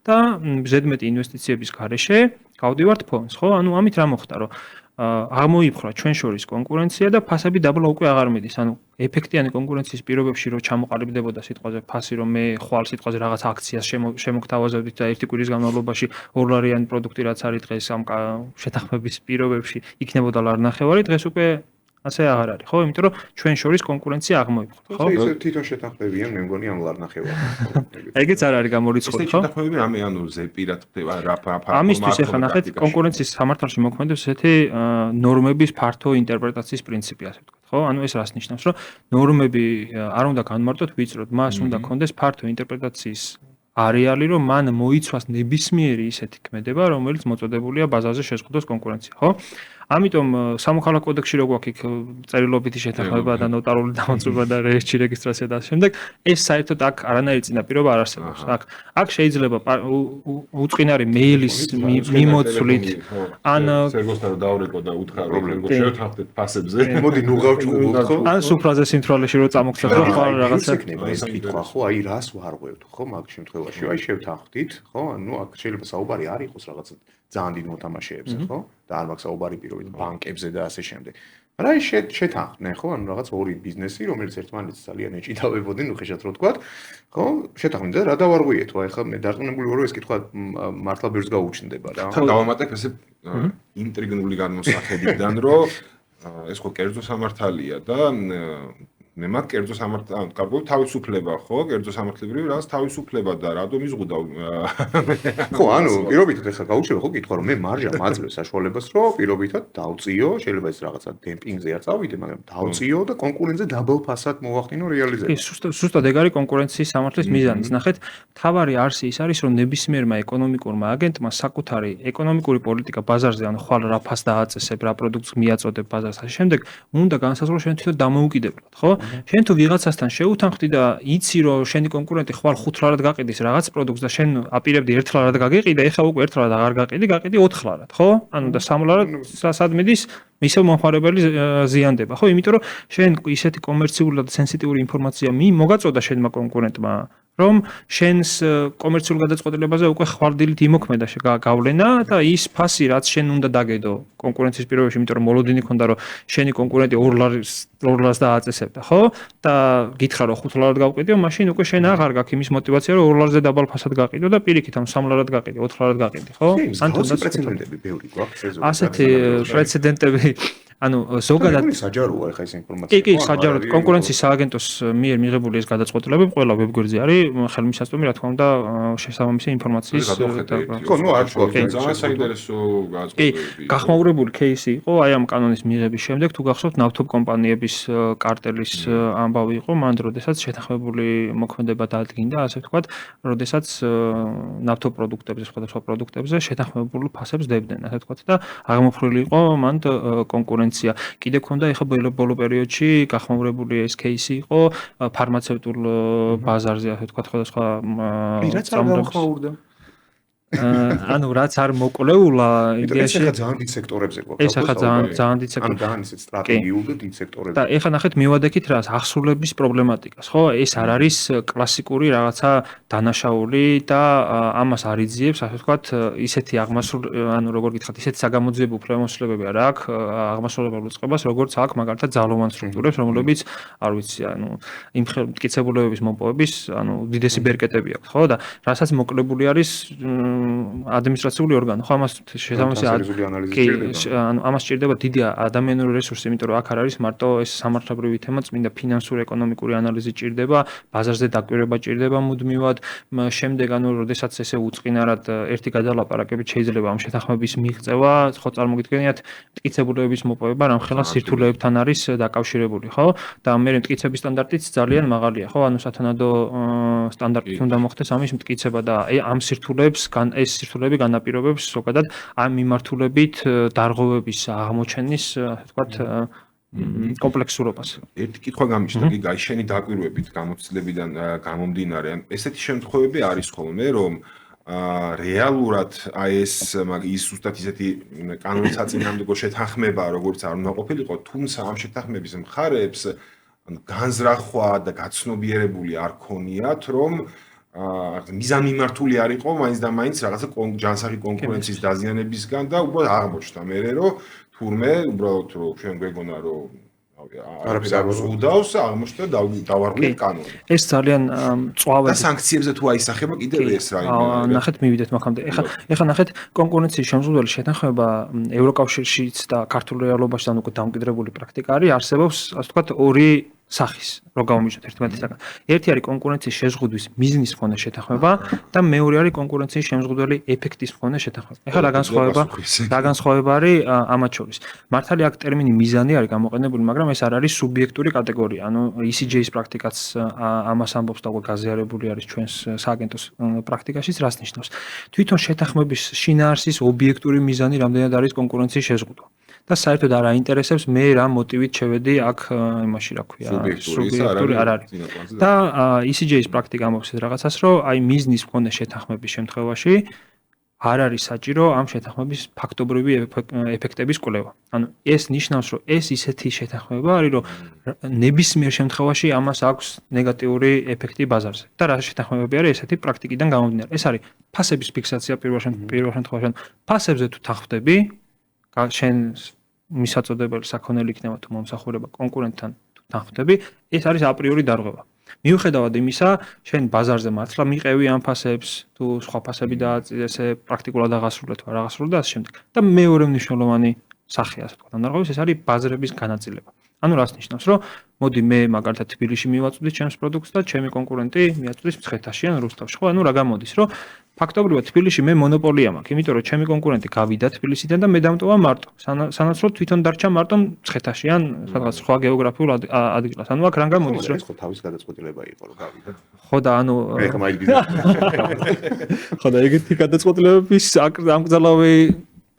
და ზედმეტი ინვესტიციების გარეშე გავდივართ ფონს, ხო? ანუ ამით რა მოხდა, რომ აღმოიფხვრა ჩვენ შორის კონკურენცია და ფასები დაბლა უკვე აღარ მიდის. ანუ ეფექტიანი კონკურენციის პირობებში რო ჩამოყალიბდებოდა სიტყვაზე ფასი, რომ მე ხვალ სიტყვაზე რაღაც აქციას შემოგთავაზებდით და ერთი კვირის განმავლობაში $2 პროდუქტი რაც არის დღეს ამ შეთანხმების პირობებში იქნებოდა ლარნახევარი, დღეს უკვე ასე აღარ არის, ხო? იმიტომ რომ ჩვენ შორის კონკურენცია აღმოიფხვრა, ხო? ისე თვითონ შეთანხმებიან, მე მგონი ამ ლარნახევარს. ეგეც არ არის გამორიცხული, ხო? შეთანხმებები რამე ანუ ზეპირად ხდება რა ამისთვის ახლა ნახეთ კონკურენციის სამართალში მოქმედებს ესეთი ნორმების ფართო ინტერპრეტაციის პრინციპი, ასე ვთქვათ, ხო? ანუ ეს რას ნიშნავს, რომ ნორმები არ უნდა განმარტოთ ვიწროდ, მას უნდა კონდეს ფართო ინტერპრეტაციის არეალი, რომ მან მოიცვას ნებისმიერი ისეთი ქმედება, რომელიც მოწოდებულია ბაზარზე შეზღუდოს კონკურენცია, ხო? ამიტომ სამოქალაქო კოდექსში რო გვაქვს იქ წერილობითი შეთანხმება და ნოტარული დამოწმება და რეესტრი რეგისტრაცია და ასე შემდეგ, ეს საერთოდ აქ არანაირი წინაპირობა არ არსებობს. აქ შეიძლება უწყინარი მეილის მიმოცვლით ან სერვოსთან დავრეკო და უთხრა რომ შევთანხმდეთ ფასებზე. მოდი ნუ გავჭუბოთ, ხო? ან სუფრაზე სიმთვრალეში რო წამოგცეთ რომ ხარ რაღაცა იქნება ეს კითხვა, ხო? აი რას ვარღვევთ, ხო? მაგ შემთხვევაში აი შევთანხმდით, ხო? ანუ აქ შეიძლება საუბარი არ იყოს რაღაცა ძალიან დიდ მოთამაშეებზე, ხო? და არ მაქვს საუბარი პირობით ბანკებზე და ასე შემდეგ. მაგრამ აი შეთანხმდნენ, ხო? ანუ რაღაც ორი ბიზნესი, რომელიც ერთმანეთს ძალიან ეჭიდავებოდნენ, ნუ ხეშად რო ვთქვათ, ხო? შეთანხმდნენ და რა დავარღვიეთო? აი ხა მე დარწმუნებული ვარ, რომ ეს კითხვა მართლა ბერს გაუჩნდება რა. თან დავამატებ ესე ინტრიგნული განმოსახედიდან, რომ ეს ხო კერძო სამართალია და მე მაგ კერძო სამართალ გარკვეულ თავისუფლება, ხო? კერძო სამართლებრივი რაღაც თავისუფლება და რატომ იზღუდა? ხო, ანუ პირობითად ახლა გაუჩნდება ხო კითხვა, რომ მე მარჟა მაძლევს საშუალებას, რომ პირობითად დავწიო, შეიძლება ეს რაღაცა დემპინგზე არ წავიდე, მაგრამ დავწიო და კონკურენტზე დაბალ ფასად მოვახდინო რეალიზება. კი, სუსტად ეგ არის კონკურენციის სამართლის მიზანიც. ნახეთ, მთავარი არსი ის არის, რომ ნებისმიერმა ეკონომიკურმა აგენტმა საკუთარი ეკონომიკური პოლიტიკა ბაზარზე, ანუ ხვალ რა ფას დააწესებ, რა პროდუქტს მიაწოდებ ბაზარს, ასე შემდეგ, უნდა განსაზღვრო შენ თვითონ დამოუკიდებლად, ხო? შენ თუ ვიღაცასთან შეუთანხმდი და იცი რომ შენი კონკურენტი ხვალ 5 ლარად გაყიდის რაღაც პროდუქტს და შენ აპირებდი 1 ლარად გაგიყიდე, ეხლა უკვე 1 ლარად აღარ გაყიდი, გაყიდი 4 ლარად, ხო? ანუ და 3 ლარად სად მიდის, ისევ მომხმარებელი ზიანდება, ხო? იმიტომ რომ შენ ისეთი კომერციული და სენსიტიური ინფორმაცია მოგაწოდა შენმა კონკურენტმა, რომ შენს კომერციულ გადაწყვეტილებაზე უკვე ხვალდილით იმოქმედა გავლენა და ის ფასი რაც შენ უნდა დაგედო კონკურენციის პირობებში, იმიტომ რომ მოლოდინი ქონდა რომ შენი კონკურენტი 2 ლარს დააწესებდა, ხო? და გითხრა რომ 5 ლარად გავყიდიო, მაშინ უკვე შენ აღარ გაქვს იმის мотиваცია რომ 2 ლარზე დაბალ ფასად გაყიდო და პირიქით ამ 3 ლარად გაყიდე, 4 ლარად გაყიდე, ხო? ან თუნდაც პრეცედენტები ბევრი გვაქვს ესეთი. ასეთი პრეცედენტები ანუ ზოგადად საჯაროა ხა ეს ინფორმაცია. კი, საჯაროდ კონკურენციის სააგენტოს მიერ მიღებული ეს გადაწყვეტილება ყველა ვებგვერდზე არის ხელმისაწვდომი, რა თქმა უნდა, შესაბამისი ინფორმაციის ხო, ნუ არ შევხვდით ძალიან საინტერესო გადაწყვეტილებები. გახმაურებული кейსი იყო აი ამ კანონის მიღების შემდეგ, თუ გახსოვთ, ნავთობ კომპანიების კარტელის ამბავი იყო, მანდ როდესაც შეთანხმებული მოქმედება დაადგინდა, ასე ვთქვათ, როდესაც ნავთობ პროდუქტებზე, სხვადასხვა პროდუქტებზე შეთანხმებულ ფასებს დებდნენ, ასე ვთქვათ და აღმოფხვრილი იყო მანდ კონკურენცია. კიდე ქონდა ეხა ბოლო პერიოდში გახმაურებული ეს кейსი იყო ფარმაცევტულ ბაზარზე, ასე ვთქვათ, სხვადასხვა წამოხმაურდა. ანუ რაც არ მოკვლეულა იდეაში ეს ახლა ძალიან დიდ სექტორებზე გვაქვს. ეს ახლა ძალიან დიდ სექტორებზე. ანუ ძალიან ისეთ სტრატეგიულ და დიდ სექტორებზე. და ეხლა ნახეთ მივადექით რა ახსულების პრობლემატიკას, ხო? ეს არ არის კლასიკური რაღაცა დანაშაული და ამას არ იძიებს, ასე ვთქვათ, ისეთი აღმასრული, ანუ როგორ გითხრათ, ისეთი საგამოძიებო უფლებამოსილებები არ აქვს აღმასრულებელ უწყებას, როგორც აქვს მაგალითად ძალოვან სტრუქტურებს, რომლებიც არ ვიცი, ანუ იმ მტკიცებულებების მომპოვების, ანუ უდიდესი ბერკეტები აქვს, ხო? და რასაც მოკლებული არის ადმინისტრაციული ორგანო, ხო, ამას შესაბამისი ანუ ამას სჭირდება დიდი ადამიანური რესურსი, იმიტომ რომ აქ არ არის მარტო ეს სამართლებრივი თემა, წმინდა ფინანსური ეკონომიკური ანალიზი სჭირდება, ბაზარზე დაკვირვება სჭირდება მუდმივად, შემდეგ ანუ როდესაც ესე უწყინარად ერთი გადალაპარაკებით შეიძლება ამ შეთანხმების მიღწევა, ხო წარმოგიდგენიათ, მტკიცებულებების მოპოვება რამხელა სირთულეებთან არის დაკავშირებული, ხო? და მე მტკიცების სტანდარტიც ძალიან მაღალია, ხო? ანუ სათანადო სტანდარტით უნდა მოხდეს ამის მტკიცება და ამ სირთულეებს ეს სირთულეები განაპირობებს ზოგადად ამ მიმართულებით დარღვევების აღმოჩენის, ასე ვთქვათ, კომპლექსურობას. ერთი კითხვა გამიშთა, კი გაიშენი დაკვირვებით გამოცდილებიდან გამომდინარე, ან ესეთი შემთხვევები არის ხოლმე, რომ რეალურად აი ეს ის უბრალოდ ისეთი კანონის საწინააღმდეგო შეთანხმება, როგორც არ უნდა ყოფილიყო, თუმცა ამ შეთანხმების მხარეებს განზრახვა და გაცნობიერებული არ ქონიათ, რომ მიზანმიმართული არ იყო მაინც და მაინც რაღაცა ჯანსაღი კონკურენციის დაზიანებისგან და უბრალოდ აღმოჩნდა მერე რომ თურმე უბრალოდ რომ ჩვენ გვეგონა რომ არაფერს არ უძუდავს აღმოჩნდა დავარღვიეთ კანონი. ეს ძალიან მწვავე და სანქციებზე თუ აისახება კიდევ ეს რა იმენა. ნახეთ მივიდეთ მაგამდე. ეხლა ნახეთ კონკურენციის შემზღუდველი შეთანხმება ევროკავშირშიც და ქართულ რეალობაშიც უკვე დამკვიდრებული პრაქტიკა არის, არსებობს ასე ვთქვათ ორი სახის, რო გამომიჯნოთ ერთმანეთისგან. ერთი არის კონკურენციის შეზღუდვის მიზნის მქონე შეთანხმება და მეორე არის კონკურენციის შემზღუდველი ეფექტის მქონე შეთანხმება. ეხლა რა განსხვავება არის ამათ შორის? მართალია აქ ტერმინი მიზანი არის გამოყენებული, მაგრამ ეს არ არის სუბიექტური კატეგორია. ანუ ECJ-ის პრაქტიკაც ამას ამბობს და უკვე გაზიარებული არის ჩვენს სააგენტოს პრაქტიკაშიც, რას ნიშნავს? თვითონ შეთანხმების შინაარსის ობიექტური მიზანი რამდენად არის კონკურენციის შეზღუდვა. და საერთოდ არ აინტერესებს მე რა მოტივით შევედი აქ იმაში რა ქვია სუბიექტური არ არის და ECJ-ის პრაქტიკა ამბობს რაღაცას რომ აი მიზნის მქონე შეთანხმების შემთხვევაში არ არის საჭირო ამ შეთანხმების ფაქტობრივი ეფექტების კვლევა. ანუ ეს ნიშნავს რომ ეს ისეთი შეთანხმება არის რომ ნებისმიერ შემთხვევაში ამას აქვს ნეგატიური ეფექტი ბაზარზე. და რა შეთანხმებები არის ესეთი პრაქტიკიდან გამომდინარე. ეს არის ფასების ფიქსაცია პირველ შემთხვევაში. ფასებზე თუ თანხმდები შენ მისაწოდებელი საქონელი იქნება თუ მომსახურება კონკურენტთან თუ თანხმდები, ეს არის აპრიორი დარღვევა. მიუხედავად იმისა, შენ ბაზარზე მართლა მიყევი ამ ფასებს, თუ სხვა ფასები ესე პრაქტიკულად აღასრულე თუ არ აღასრულე და ასე შემდეგ. და მეორე მნიშვნელოვანი სახე, ასე ვთქვათ, ამ დარღვევის ეს არის ბაზრების განაწილება. ანუ რას ნიშნავს, რომ მოდი მე მაგალითად თბილისში მივაწვდი ჩემს პროდუქტს და ჩემი კონკურენტი მიაწვდის მცხეთაში ან რუსთავში. ხო, ანუ რა გამოდის, რომ ფაქტობრივად თბილისში მე მონოპოლია მაქვს, იმიტომ რომ ჩემი კონკურენტი გავიდა თბილისიდან და მე დამტოვა მარტო. სანაცვლოდ თვითონ დარჩა მარტო მცხეთაში ან სადღაც სხვა გეოგრაფიულ ადგილას. ანუ აქ რა გამოდის, რომ ეს ხო თავის გადაწყვეტილება იყო, რომ გავიდა. ხო და ანუ ეხა მაინც ბიზნესი. ხო და ეგეთი გადაწყვეტილებების აკრძალავი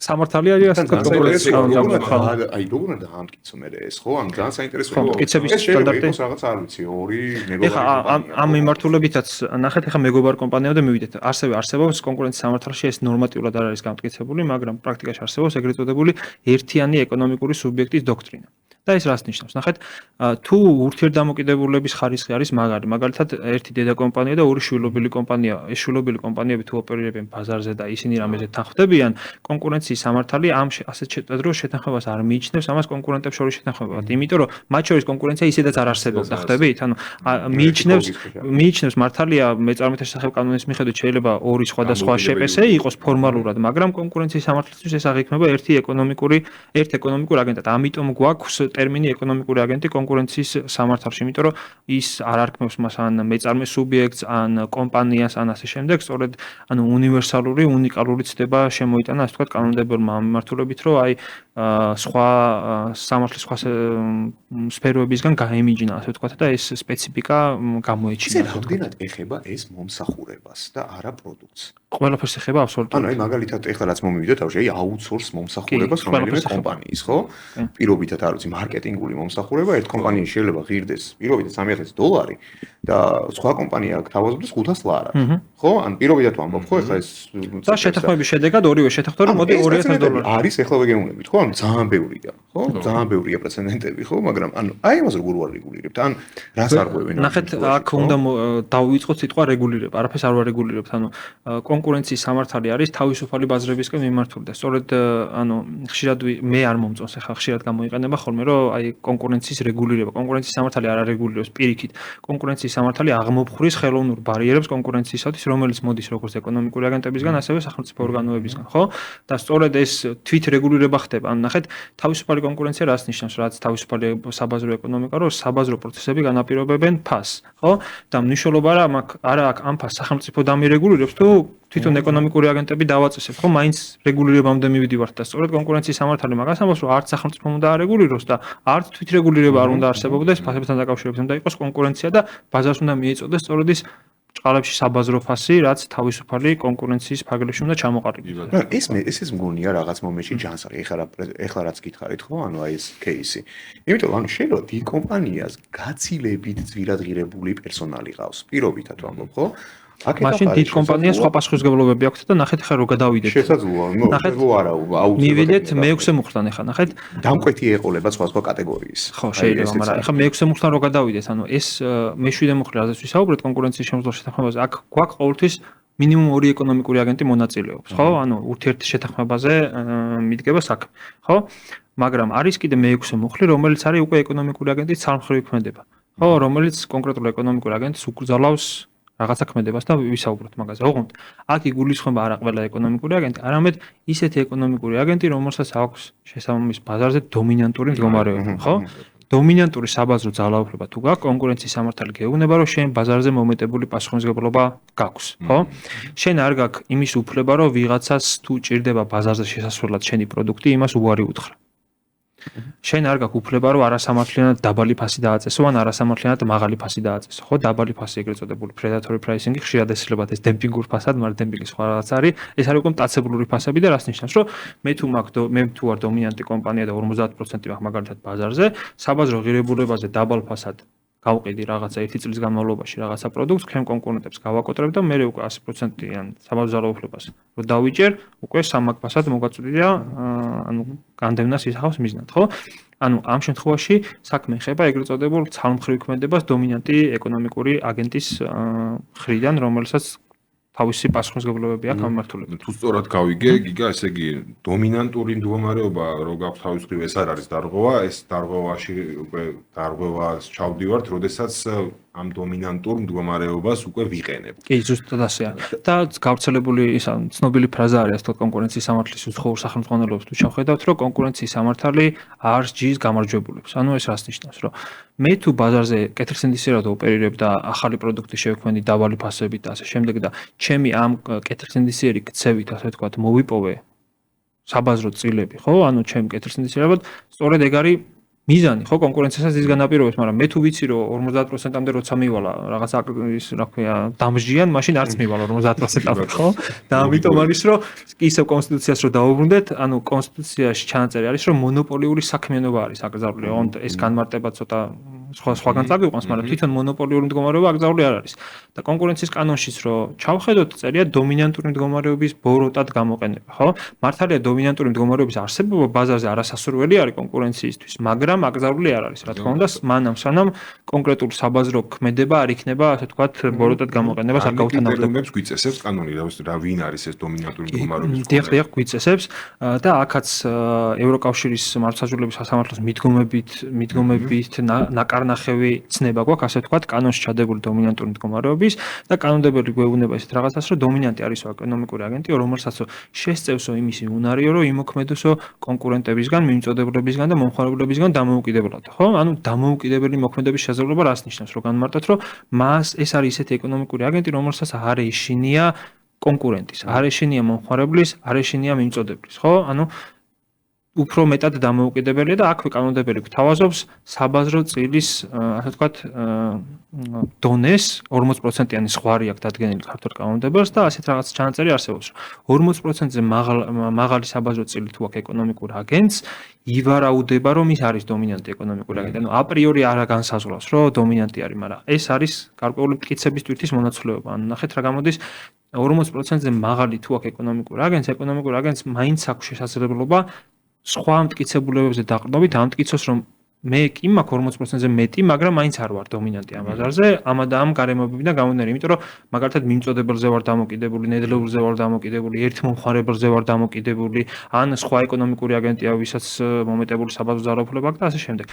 სამართალი არის ასე კონკურენციის კანონი. აი როგორ უნდა ამტკიცო მე ეს ხო? ანუ ძალიან საინტერესო იყო. მტკიცების სტანდარტი რაღაც არ ვიცი, ორი მეგობარი კომპანია. ამ მიმართულებითაც ნახეთ ახლა მეგობარ კომპანიებთან მივიდეთ. ასევე არსებობს კონკურენციის სამართალში ეს ნორმატიულად არ არის გამტკიცებული, მაგრამ პრაქტიკაში არსებობს ეგრეთ წოდებული ერთიანი ეკონომიკური სუბიექტის დოქტრინა. და ეს რას ნიშნავს? ნახეთ, თუ ურთიერთდამოკიდებულების ხარისხი არის მაგარი, მაგალითად, ერთი დედა კომპანია და ორი შვილობილი კომპანია. ეს შვილობილი კომპანიები თუ ოპერირებენ ბაზარზე და ისინი რამეზე თანხმდებიან, კონკურენციის სამართალი ამ ასეთ შეტყედროს შეთანხმებას არ მიიჩნევს ამას კონკურენტებს შორის შეთანხმებად. იმიტომ რომ მათ შორის კონკურენცია ისედაც არ არსებობდა, ხვდებით? ანუ მიიჩნევს მართალია მეწარმეთა შესახებ კანონის მიხედვით შეიძლება ორი სხვადასხვა შეყესე იყოს ფორმალურად, მაგრამ კონკურენციის სამართლისთვის ეს აღიქმება ერთ ეკონომიკურ აგენტად. ამიტომ გვაქვს ტერმინი ეკონომიკური აგენტი კონკურენციის სამართალში, იმიტომ რომ ის არ არქმევს მას ან მეწარმე სუბიექტს, ან კომპანიას, ან ასე შემდეგ, სწორედ ანუ უნივერსალური, უნიკალური ცდება შემოიტანა, ასე ვთქვათ, კანონმდებელმა მიმართულებით, რომ აი სხვა სამართლის სხვა სფეროებისგან გაემიჯნა, ასე ვთქვათ, და ეს სპეციფიკა გამოეჩინა. ეს რამდენად ეხება ეს მომსახურებას და არა პროდუქტს? ყველაფერს ეხება აბსოლუტურად. ანუ აი მაგალითად ეხლა რაც მომივიდა თავში, აი აუთსორს მომსახურებას რომელიმე კომპანიის, ხო? პირობითად არ ვიცი, მარკეტინგული მომსახურება ერთ კომპანიაში შეიძლება ღირდეს პირობითად $3,000 და სხვა კომპანია თავაზობს $500, ხო? ან პირობითად ვამბობ, ხო? ეხლა ეს და შეთანხმების შედეგად ორივე შეთანხმდა, რომ მოდი $2,000 არის ეხლა ვეგემოვნებით, ხო? ანუ ძალიან ბევრია, ხო? ძალიან ბევრია პრეცედენტები, ხო? მაგრამ ანუ აი ამას როგორ ვარ რეგულირებთ? ან რას არღვევენ? ნახეთ, აქ უნდა დავიწყოთ სიტყვა რეგულირება, არაფერს არ ვარეგულირებთ, ანუ კონკურენციის სამართალი არის თავისუფალი ბაზრებისკენ მიმართული და სწორედ ანუ ხშირად მე არ მომწონს ახლა ხშირად გამოიყენება ხოლმე რომ აი კონკურენციის რეგულირება კონკურენციის სამართალი არ არეგულირებს პირიქით კონკურენციის სამართალი აღმოფხურის ხელოვნურ ბარიერებს კონკურენციისათვის რომელიც მოდის როგორც ეკონომიკური აგენტებისგან ასევე სახელმწიფო ორგანოებისგან ხო და სწორედ ეს თვით რეგულირება ხდება ან ნახეთ თავისუფალი კონკურენცია რას ნიშნავს რაც თავისუფალი საბაზრო ეკონომიკა რომ საბაზრო პროცესები განაპირობებენ ფასს ხო და მნიშვნელობა არა აქვს ამ ფასს სახელმწიფო დამირეგულირებს თუ თვითონ ეკონომიკური აგენტები დავაწესებთ, ხო, მაინც რეგულირებამდე მივიდივართ და სწორედ კონკურენციის სამართალი მაგას ამბობს, რომ არც სახელმწიფო უნდა არეგულიროს და არც თვითრეგულირება არ უნდა არსებობდეს ფასებთან დაკავშირებით, უნდა იყოს კონკურენცია და ბაზარს უნდა მიეწოდეს სწორედ ის ჭყალებში საბაზრო ფასი, რაც თავისუფალი კონკურენციის ფარგლებში უნდა ჩამოყალიბდეს. ეს მგონია რაღაც მომენტში ჯანსაღი, ეხლა რაც გითხარით, ხო, ანუ აი ეს кейსი. იმიტომ რომ ანუ შეიძლება დიდ კომპანიას გაცილებით ძვირადღირებული პერსონალი ყავს. პირობითად ვამბობ, ხო? მაშინ დიდ კომპანიას სხვა პასუხისმგებლობები აქვს და ნახეთ ხა რო გადავიდეთ. შესაძლოა, ნუ არა, აუცილებლად. მივიდეთ მე-6 მუხლთან ახლა, ნახეთ. დამკვეთი ეყოლება სხვა კატეგორიის. ხო, შეიძლება, მაგრამ ახლა მე-6 მუხლთან რო გადავიდეთ, ანუ ეს მე-7 მუხლი რაზეც ვისაუბრეთ კონკურენციის შემძლო შეთანხმებაზე, აქ გვაქვს ყოველთვის მინიმუმ 2 ეკონომიკური აგენტი მონაწილეობს, ხო? ანუ ურთიერთ შეთანხმებაზე მიდგება საქმე, ხო? მაგრამ არის კიდე მე-6 მუხლი, რომელიც არის უკვე ეკონომიკური აგენტის ცალმხრივი ქმედება, ხო? რომელიც კონკრეტულ ეკონომიკურ აგენტს უკრძალავს რაღაცა ქმედებას და ვისაუბროთ მაგაზე. ოღონდ აქ იგულისხმება არა ყველა ეკონომიკური აგენტი, არამედ ისეთი ეკონომიკური აგენტი, რომელსაც აქვს შესაბამის ბაზარზე დომინანტური მდგომარეობა, ხო? დომინანტური საბაზრო ძალაუფლება თუ გაქვს, კონკურენციის სამართალი გეუბნება, რომ შენ ბაზარზე მომეტებული პასუხისმგებლობა გაქვს, ხო? შენ არ გაქვს იმის უფლება, რომ ვიღაცას თუ ჭირდება ბაზარზე შესასვლელად შენი პროდუქტი, იმას უარი უთხრა. შენ არ გაქვს უფლება რომ არასამართლიანად დაბალი ფასი დააწესო ან არასამართლიანად მაღალი ფასი დააწესო. ხო, დაბალი ფასი ეგრეთ წოდებული predatory pricing-ი ხშირად ესწრებათ ეს დემპინგურ ფასად, მაგრამ დემპინგი სხვა რაღაც არის. ეს არის უკვე მტაცებლური ფასები და რას ნიშნავს, რომ მე თუ ვარ დომინანტი კომპანია და 50% მაქვს მაგალითად ბაზარზე, საბაზრო ღირებულებაზე დაბალ ფასად გავყიდი რაღაცა 1 წლის განმავლობაში რაღაცა პროდუქტს, ჩემ კონკურენტებს გავაკოტრებ და მე უკვე 100%-იან საბაზრო ძალაუფლებას რო დავიჭერ, უკვე სამაგ ფასად მოგაწვდი და ანუ განდევნას ისახავს მიზნად, ხო? ანუ ამ შემთხვევაში საქმე ხება ეგრეთ წოდებულ ცალმხრივ ქმედებას დომინანტი ეკონომიკური აგენტის მხრიდან, რომელსაც თავისი პასუხისმგებლობები აქვს ამმართულებით. თუ სწორად გავიგე, გიგა, ესე იგი დომინანტური მდგომარეობა რო გაქვს თავის მხრივ ეს არ არის დარღვევა, ეს დარღვევაში უკვე დარღვევას ჩავდივართ, როდესაც ამ დომინანტურ მდგომარეობას უკვე ვიყენებ. კი, ზუსტად ასეა. და გავრცელებული ისა ცნობილი ფრაზა არის თქო კონკურენციის სამართლის უცხოურ სახელმძღვანელოებს თუ შევხედავთ, რომ კონკურენციის სამართალი არ სჯის გამარჯვებულებს. ანუ ეს რას ნიშნავს, რომ მე თუ ბაზარზე კეთილსინდისიერად ოპერირებ და ახალი პროდუქტი შევქმნი დაბალი ფასებით და ასე შემდეგ და ჩემი ამ კეთილსინდისიერი ქცევით, ასე ვთქვათ, მოვიპოვე საბაზრო წილები, ხო? ანუ ჩემ კეთილსინდისიერად სწორედ ეგ არის მიზანი, ხო, კონკურენციასაც ის განაპირობებს, მაგრამ მე თუ ვიცი რომ 50%-ამდე როცა მივალა რაღაც ის რა ქვია, დამსჯიან, მაშინ არც მივალა 50%-ამდე, ხო? და ამიტომ არის რომ ისევ კონსტიტუციას რო დაუბრუნდეთ, ანუ კონსტიტუციაში ჩანაწერი არის რომ მონოპოლიური საქმიანობა არის აკრძალული, ეს განმარტება ცოტა სხვაგან წაგვიყვანს, მაგრამ თვითონ მონოპოლიური მდგომარეობა აკრძალული არ არის. და კონკურენციის კანონშიც რო ჩავხედოთ, წერია დომინანტური მდგომარეობის ბოროტად გამოყენება, ხო? მართალია დომინანტური მდგომარეობის არსებობა ბაზარზე არასასურველი არის კონკურენციისთვის, მაგრამ აკრძალული არ არის. რა თქმა უნდა, მანამ სანამ კონკრეტული საბაზრო ქმედება არ იქნება, ასე ვთქვათ, ბოროტად გამოყენებას არ გაუთავსებთ. გვიწესებს კანონი, რა ვინ არის ეს დომინანტური მდგომარეობის? დიახ, გვიწესებს და აქაც ევროკავშირის მართლმსაჯულების სასამართლოს მიდგომებით ნაკარნახევი ცნება გვაქვს, ასე ვთქვათ, კანონში ჩადებული დომინანტური მდგომარეობის და კანონმდებელი გვეუბნება ისეთ რაღაცას, რომ დომინანტი არისო ეკონომიკური აგენტი, რომელსაც შესწევსო იმისი უნარიო, რომ იმოქმედოსო კონკურენტებისგან, მიმწოდებლებისგან და მომხმარებლებისგან დამოუკიდებლად, ხო? ანუ დამოუკიდებელი მოქმედების შესაძლებლობა რას ნიშნავს, რომ განმარტოთ, რომ ეს არის ისეთი ეკონომიკური აგენტი, რომელსაც არ ეშინია კონკურენტის, არ ეშინია მომხმარებლის, არ ეშინია მიმწოდებლის, ხო? ანუ უფრო მეტად დამოუკიდებელია და აქვე კანონმდებელი გვთავაზობს საბაზრო წილის, ასე ვთქვათ, დონეს 40%-იანი ზღვარი აქვს დადგენილი ქართულ კანონმდებელს და ასეთ რაღაც ჩანაწერი არსებობს, რომ 40%-ზე მაღალი საბაზრო წილი თუ აქვს ეკონომიკურ აგენტს, ივარაუდება, რომ ის არის დომინანტი ეკონომიკური აგენტი. ანუ აპრიორი არ განსაზღვრავს, რომ დომინანტი არის, მაგრამ ეს არის გარკვეული მტკიცების თვითის მონაცვლეობა. ანუ ნახეთ რა გამოდის 40%-ზე მაღალი თუ აქვს ეკონომიკურ აგენტს მაინც აქვს შესაძლებლობა სხვა მტკიცებულებებზე დაყრდნობით ამტკიცოს, რომ მე კი მაქვს 40%-ზე მეტი, მაგრამ მაინც არ ვარ დომინანტი ამ ბაზარზე, ამა და ამ გარემოებებიდან გამომდინარე, იმიტომ რომ მაგალითად მიმწოდებელზე ვარ დამოკიდებული, ნედლეულზე ვარ დამოკიდებული, ერთ მომხმარებელზე ვარ დამოკიდებული, ან სხვა ეკონომიკური აგენტია, ვისაც მომეტებული საბაზრო ძალაუფლება აქვს და ასე შემდეგ.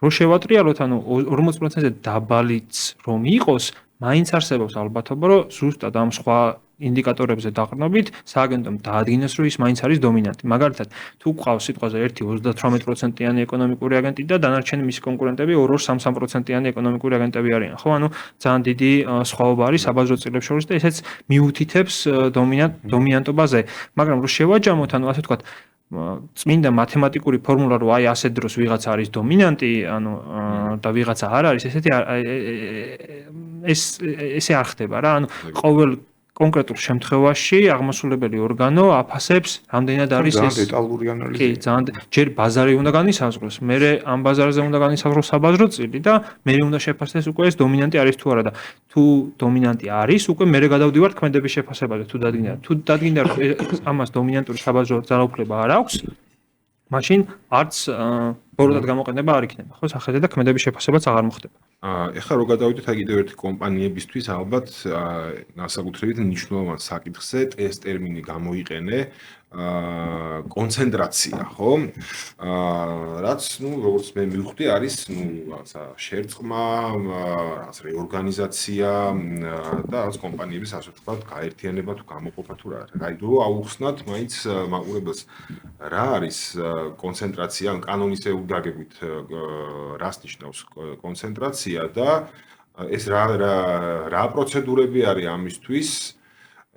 რო შევატრიალოთ, ანუ 40%-ზე დაბალიც რომ იყოს, მაინც არსებობს ალბათობა, რომ ზუსტად ამ სხვა ინდიკატორებზე დაყრდნობით სააგენტომ დაადგინოს, რომ ის მაინც არის დომინანტი. მაგალითად, თუ გვყავს სიტყვაზე ერთი 38%-იანი ეკონომიკური აგენტი და დანარჩენი მისი კონკურენტები 2-3%-იანი ეკონომიკური აგენტები არიან, ხო? ანუ ძალიან დიდი სხვაობა არის საბაზრო წილებს შორის და ესეც მიუთითებს დომინანტობაზე. მაგრამ რო შევაჯამოთ, ანუ ასე ვთქვათ, წმინდა მათემატიკური ფორმულა, რომ აი ასეთ დროს ვიღაცა არის დომინანტი, ანუ და ვიღაცა არ არის, ესე არ ხდება რა. ანუ ყოველ კონკრეტულ შემთხვევაში აღმასრულებელი ორგანო აფასებს, რამდენად არის ეს დეტალური ანალიზი. კი, ძალიან ჯერ ბაზარი უნდა განისაზღვროს, მერე ამ ბაზარზე უნდა განისაზღვროს საბაზრო წილი და მერე უნდა შეფასდეს უკვე ეს დომინანტი არის თუ არა და თუ დომინანტი არის, უკვე მერე გადავდივართ ქმედების შეფასებაზე, თუ დადგინდა. თუ დადგინდა, რომ ამას დომინანტური საბაზრო ძალაუფლება არ აქვს, მაშინ არც ბოროტად გამოყენება არ იქნება, ხო, სახედე და ქმედების შეფასებაც აღარ მოხდება. ეხლა რო გადავიდეთ აი კიდევ ერთი კომპანიებისთვის ალბათ განსაკუთრებით მნიშვნელოვან საკითხზე ეს ტერმინი გამოიყენე კონცენტრაცია, ხო? რაც, როგორც მე მივხვდი, არის, რაღაცა შერწყმა, რაღაც რეორგანიზაცია და რაღაც კომპანიების, ასე ვთქვათ, გაერთიანება თუ გამოყოფა თუ რა. აი, რო აუხსნათ მაინც მაყურებელს, რა არის კონცენტრაცია, ან კანონის უდაგებით რას ნიშნავს კონცენტრაცია და ეს რა პროცედურები არის ამისთვის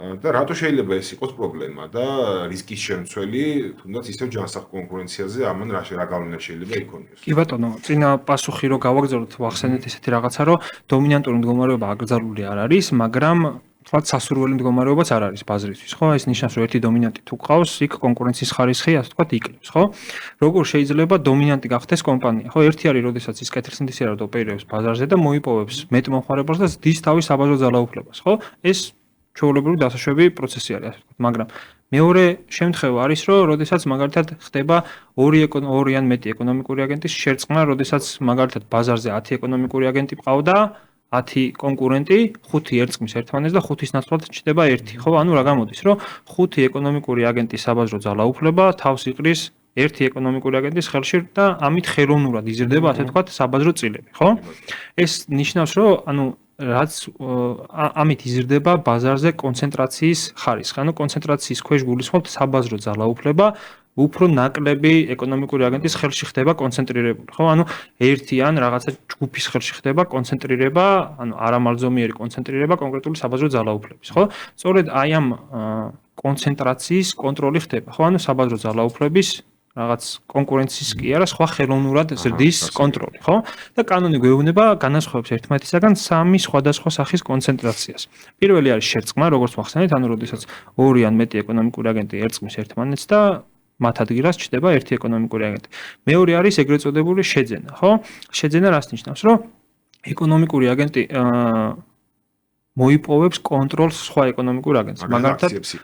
და რატო შეიძლება ეს იყოს პრობლემა და რისკის შემცველი, თუნდაც ისევ ჯანსაღ კონკურენციაზე ამან რა გავლენა შეიძლება იქონიოს. კი ბატონო, წინა პასუხი რო გავაგზავნოთ, ვახსენეთ ესეთი რაღაცა, რომ დომინანტური მდგომარეობა აკრძალული არ არის, მაგრამ თვალ სასურველი მდგომარეობაც არ არის ბაზრისთვის, ხო? ეს ნიშნავს, რომ ერთი დომინანტი თუ ყავს, იქ კონკურენციის ხარისხი, ასე ვთქვათ, იკლებს, ხო? როგორ შეიძლება დომინანტი გახდეს კომპანია, ხო? ერთი არის, როდესაც ის კეთილსინდისიერად ოპერირებს ბაზარზე და მოიპოვებს მეტ მომხმარებელს და ზრდის თავის საბაზრო ძალაუფლებას, ხო? ეს ჩვეულებრივი დასაშვები პროცესი არის, ასე ვთქვათ, მაგრამ მეორე შემთხვევა არის, რომ როდესაც მაგალითად ხდება ორი ან მეტი ეკონომიკური აგენტის შერწყმა, როდესაც მაგალითად ბაზარზე 10 ეკონომიკური აგენტი ყავდა, 10 კონკურენტი, 5 ერწყმის ერთმანეთს და 5-ის ნაცვლად ჩნდება 1, ხო? ანუ რა გამოდის, რომ 5 ეკონომიკური აგენტის საბაზრო ძალაუფლება თავს იყრის 1 ეკონომიკური აგენტის ხელში და ამით ხელოვნურად იზრდება, ასე ვთქვათ, საბაზრო წილები, ხო? ეს ნიშნავს, რომ ანუ რაც ამით იზრდება ბაზარზე კონცენტრაციის ხარისხი. ანუ კონცენტრაციის ქვეშ გულისხმობთ საბაზრო ძალაუფლება უფრო ნაკლები ეკონომიკური აგენტის ხელში ხდება კონცენტრირებული, ხო? ანუ ერთი ან რაღაცა ჯგუფის ხელში ხდება კონცენტრირება, ანუ არამალზომიერი კონცენტრირება კონკრეტული საბაზრო ძალაუფლების, ხო? სწორედ აი ამ კონცენტრაციის კონტროლი ხდება, ხო? ანუ საბაზრო ძალაუფლების რაღაც კონკურენციის კი არა, სხვა ხელოვნურად ზრდის კონტროლი, ხო? და კანონი გვეუბნება განასხვავებს ერთმანეთისაგან 3 სხვადასხვა სახის კონცენტრაციას. პირველი არის შერწყმა, როგორც ვახსენეთ, ანუ როდესაც 2 ან მეტი ეკონომიკური აგენტი ერწყმის ერთმანეთს და მათ ადგილას ჩდება ერთი ეკონომიკური აგენტი. მეორე არის ეგრეთ წოდებული შეძენა, ხო? შეძენა რას ნიშნავს, რომ ეკონომიკური აგენტი მოიპოვებს კონტროლს სხვა ეკონომიკურ აგენტს.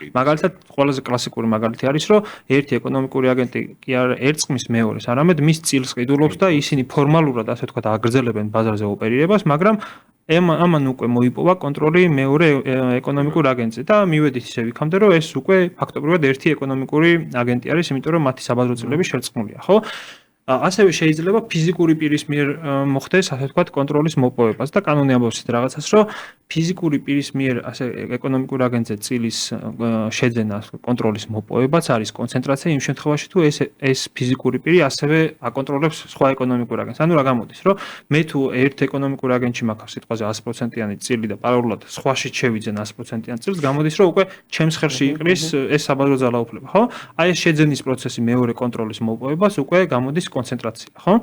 მაგალითად, ყველაზე კლასიკური მაგალითი არის, რომ ერთი ეკონომიკური აგენტი კი არ ერწყმის მეორეს, არამედ მის წილს ყიდულობს და ისინი ფორმალურად, ასე ვთქვათ, აგრძელებენ ბაზარზე ოპერირებას, მაგრამ ამან უკვე მოიპოვა კონტროლი მეორე ეკონომიკურ აგენტზე და მივედით ისე ვიქამდე, რომ ეს უკვე ფაქტობრივად ერთი ეკონომიკური აგენტი არის, იმიტომ რომ მათი საბაზრო წილები შერწყმულია, ხო? ასევე შეიძლება ფიზიკური პირის მიერ მოხდეს, ასე ვთქვათ, კონტროლის მოპოვებას და კანონი ამბობს ის რაღაცას, რომ ფიზიკური პირის მიერ ასე ეკონომიკურ აგენტზე წილის შეძენა, კონტროლის მოპოვებაც არის კონცენტრაცია იმ შემთხვევაში, თუ ეს ფიზიკური პირი ასევე აკონტროლებს სხვა ეკონომიკურ აგენტს. ანუ რა გამოდის, რომ მე თუ ერთ ეკონომიკურ აგენტში მაქვს სიტყვაზე 100%-იანი წილი და პარალელურად სხვაში შევიძენ 100%-იან წილს, გამოდის, რომ უკვე ჩემს ხელში იყრის ეს საბაზრო ძალაუფლება, ხო? აი ეს შეძენის პროცესი მეორე კონტროლის მოპოვებას უკვე გამოდის კონცენტრაცია, ხო?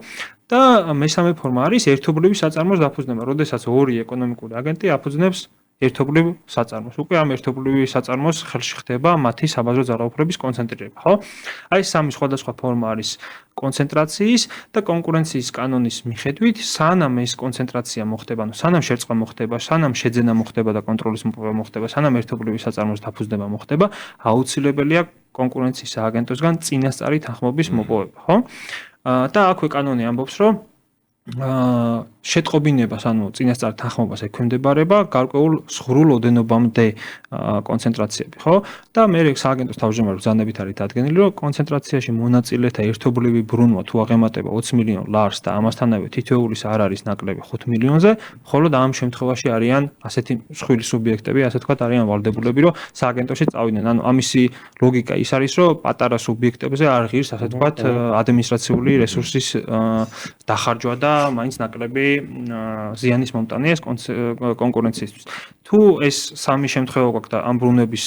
და მესამე ფორმა არის ერთობლივი საწარმოს დაფუძნება, როდესაც ორი ეკონომიკური აგენტი აფუძნებს ერთობლივ საწარმოს. უკვე ამ ერთობლივი საწარმოს ხელში ხდება მათი საბაზრო ძალაუფლების კონცენტრირება, ხო? აი სამი სხვადასხვა ფორმა არის კონცენტრაციის და კონკურენციის კანონის მიხედვით, სანამ ეს კონცენტრაცია მოხდება, ანუ სანამ შერწყმა მოხდება, სანამ შეძენა მოხდება და კონტროლის მოპოვება მოხდება, სანამ ერთობლივი საწარმოს დაფუძნება მოხდება, აუცილებელია კონკურენციის სააგენტოსგან წინასწარი თანხმობის მოპოვება, ხო? და აქვე კანონი ამბობს, რომ შეტყობინებას, ანუ წინასწარ თანხმობას ექვემდებარება გარკვეულ სრულ ოდენობამდე კონცენტრაციები, ხო? და მე სააგენტოს თავმჯდომარე ბრძანებით არის დადგენილი, რომ კონცენტრაციაში მონაწილეთა ერთობლივი ბრუნვა თუ აღემატება 20 მილიონ ლარს და ამასთანავე თითოეულის არ არის ნაკლები 5 მილიონზე, ხოლო ამ შემთხვევაში არიან ასეთი მსხვილი სუბიექტები, ასე ვთქვათ, არიან ვალდებულები, რომ სააგენტოში წავიდნენ. ანუ ამისი ლოგიკა ის არის, რომ პატარა სუბიექტებზე არ ღირს, ასე ვთქვათ, ადმინისტრაციული რესურსის დახარჯვა და მაინც ნაკლები ზიანის მომტანია ეს კონკურენციისთვის. თუ ეს სამი შემთხვევა გვაქვს და ამ ბრუნების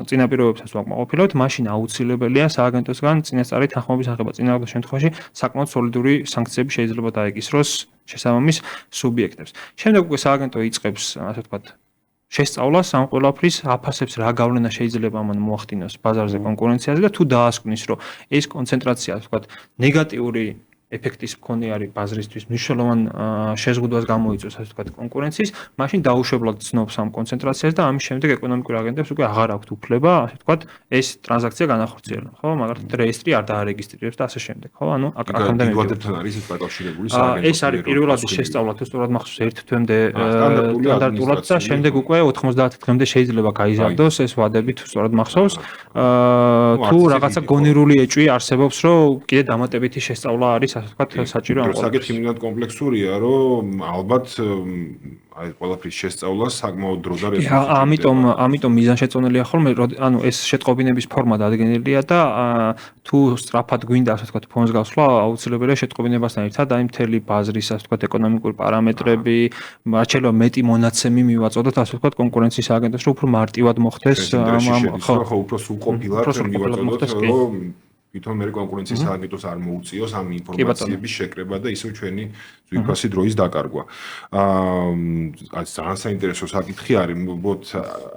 წინაპირობებსაც ვაკმაყოფილებთ, მაშინ აუცილებელია სააგენტოსგან წინასწარი თანხმობის აღება. წინააღმდეგ შემთხვევაში საკმაოდ სოლიდური სანქციები შეიძლება დაეკისროს შესაბამის სუბიექტებს. შემდეგ უკვე სააგენტო იწყებს, ასე ვთქვათ, შესწავლას ამ ყველაფრის, აფასებს რა გავლენა შეიძლება ამან მოახდინოს ბაზარზე კონკურენციაზე და თუ დაასკვნის, რომ ეს კონცენტრაცია, ასე ვთქვათ, ნეგატიური ეფექტის მქონე არის ბაზრისთვის, მნიშვნელოვან შეზღუდვას გამოიწვევს, ასე ვთქვათ, კონკურენციის, მაშინ დაუშვებლად ცნობს ამ კონცენტრაციას და ამის შემდეგ ეკონომიკურ აგენტებს უკვე აღარ აქვთ უფლება, ასე ვთქვათ, ეს ტრანზაქცია განახორციელონ, ხო? მაგალითად, რეესტრი არ დაარეგისტრირებს და ასე შემდეგ, ხო? ანუ აქამდე მივიდოდებთან არის ეს დაკავშირებული სააგენტო. ეს არის პირველად შესწავლა, თუ სწორად მახსოვს, ერთ თვემდე სტანდარტულად და შემდეგ უკვე 90 დღემდე შეიძლება გაიზარდოს ეს ვადები, თუ სწორად მახსოვს. თუ რაღაცა გონირული ეჭვი არსებობს, რომ კიდე დამატებითი შესწავლა არის, ასე ვთქვათ, საჭირო ამ საკითხი იმდენად კომპლექსურია, რომ ალბათ აი ყველაფრის შესწავლა საკმაოდ დრო და რესურსი. ამიტომ მიზანშეწონილია ხოლმე, ანუ ეს შეტყობინების ფორმა დადგენილია და თუ სწრაფად გვინდა, ასე ვთქვათ, ფონს გასვლა, აუცილებელია შეტყობინებასთან ერთად აი მთელი ბაზრის, ასე ვთქვათ, ეკონომიკური პარამეტრები, რაც შეიძლება მეტი მონაცემი მივაწოდოთ, ასე ვთქვათ, კონკურენციის სააგენტოს, რომ უფრო მარტივად მოხდეს ხო, უფრო სრულყოფილად მივაწოდოთ, რომ თვითონ მე კონკურენციის სააგენტოს არ მოუწიოს ამ ინფორმაციების შეკრება და ისევ ჩვენი ძვირფასი დროის დაკარგვა. ძალიან საინტერესო საკითხი არის, მოგოთ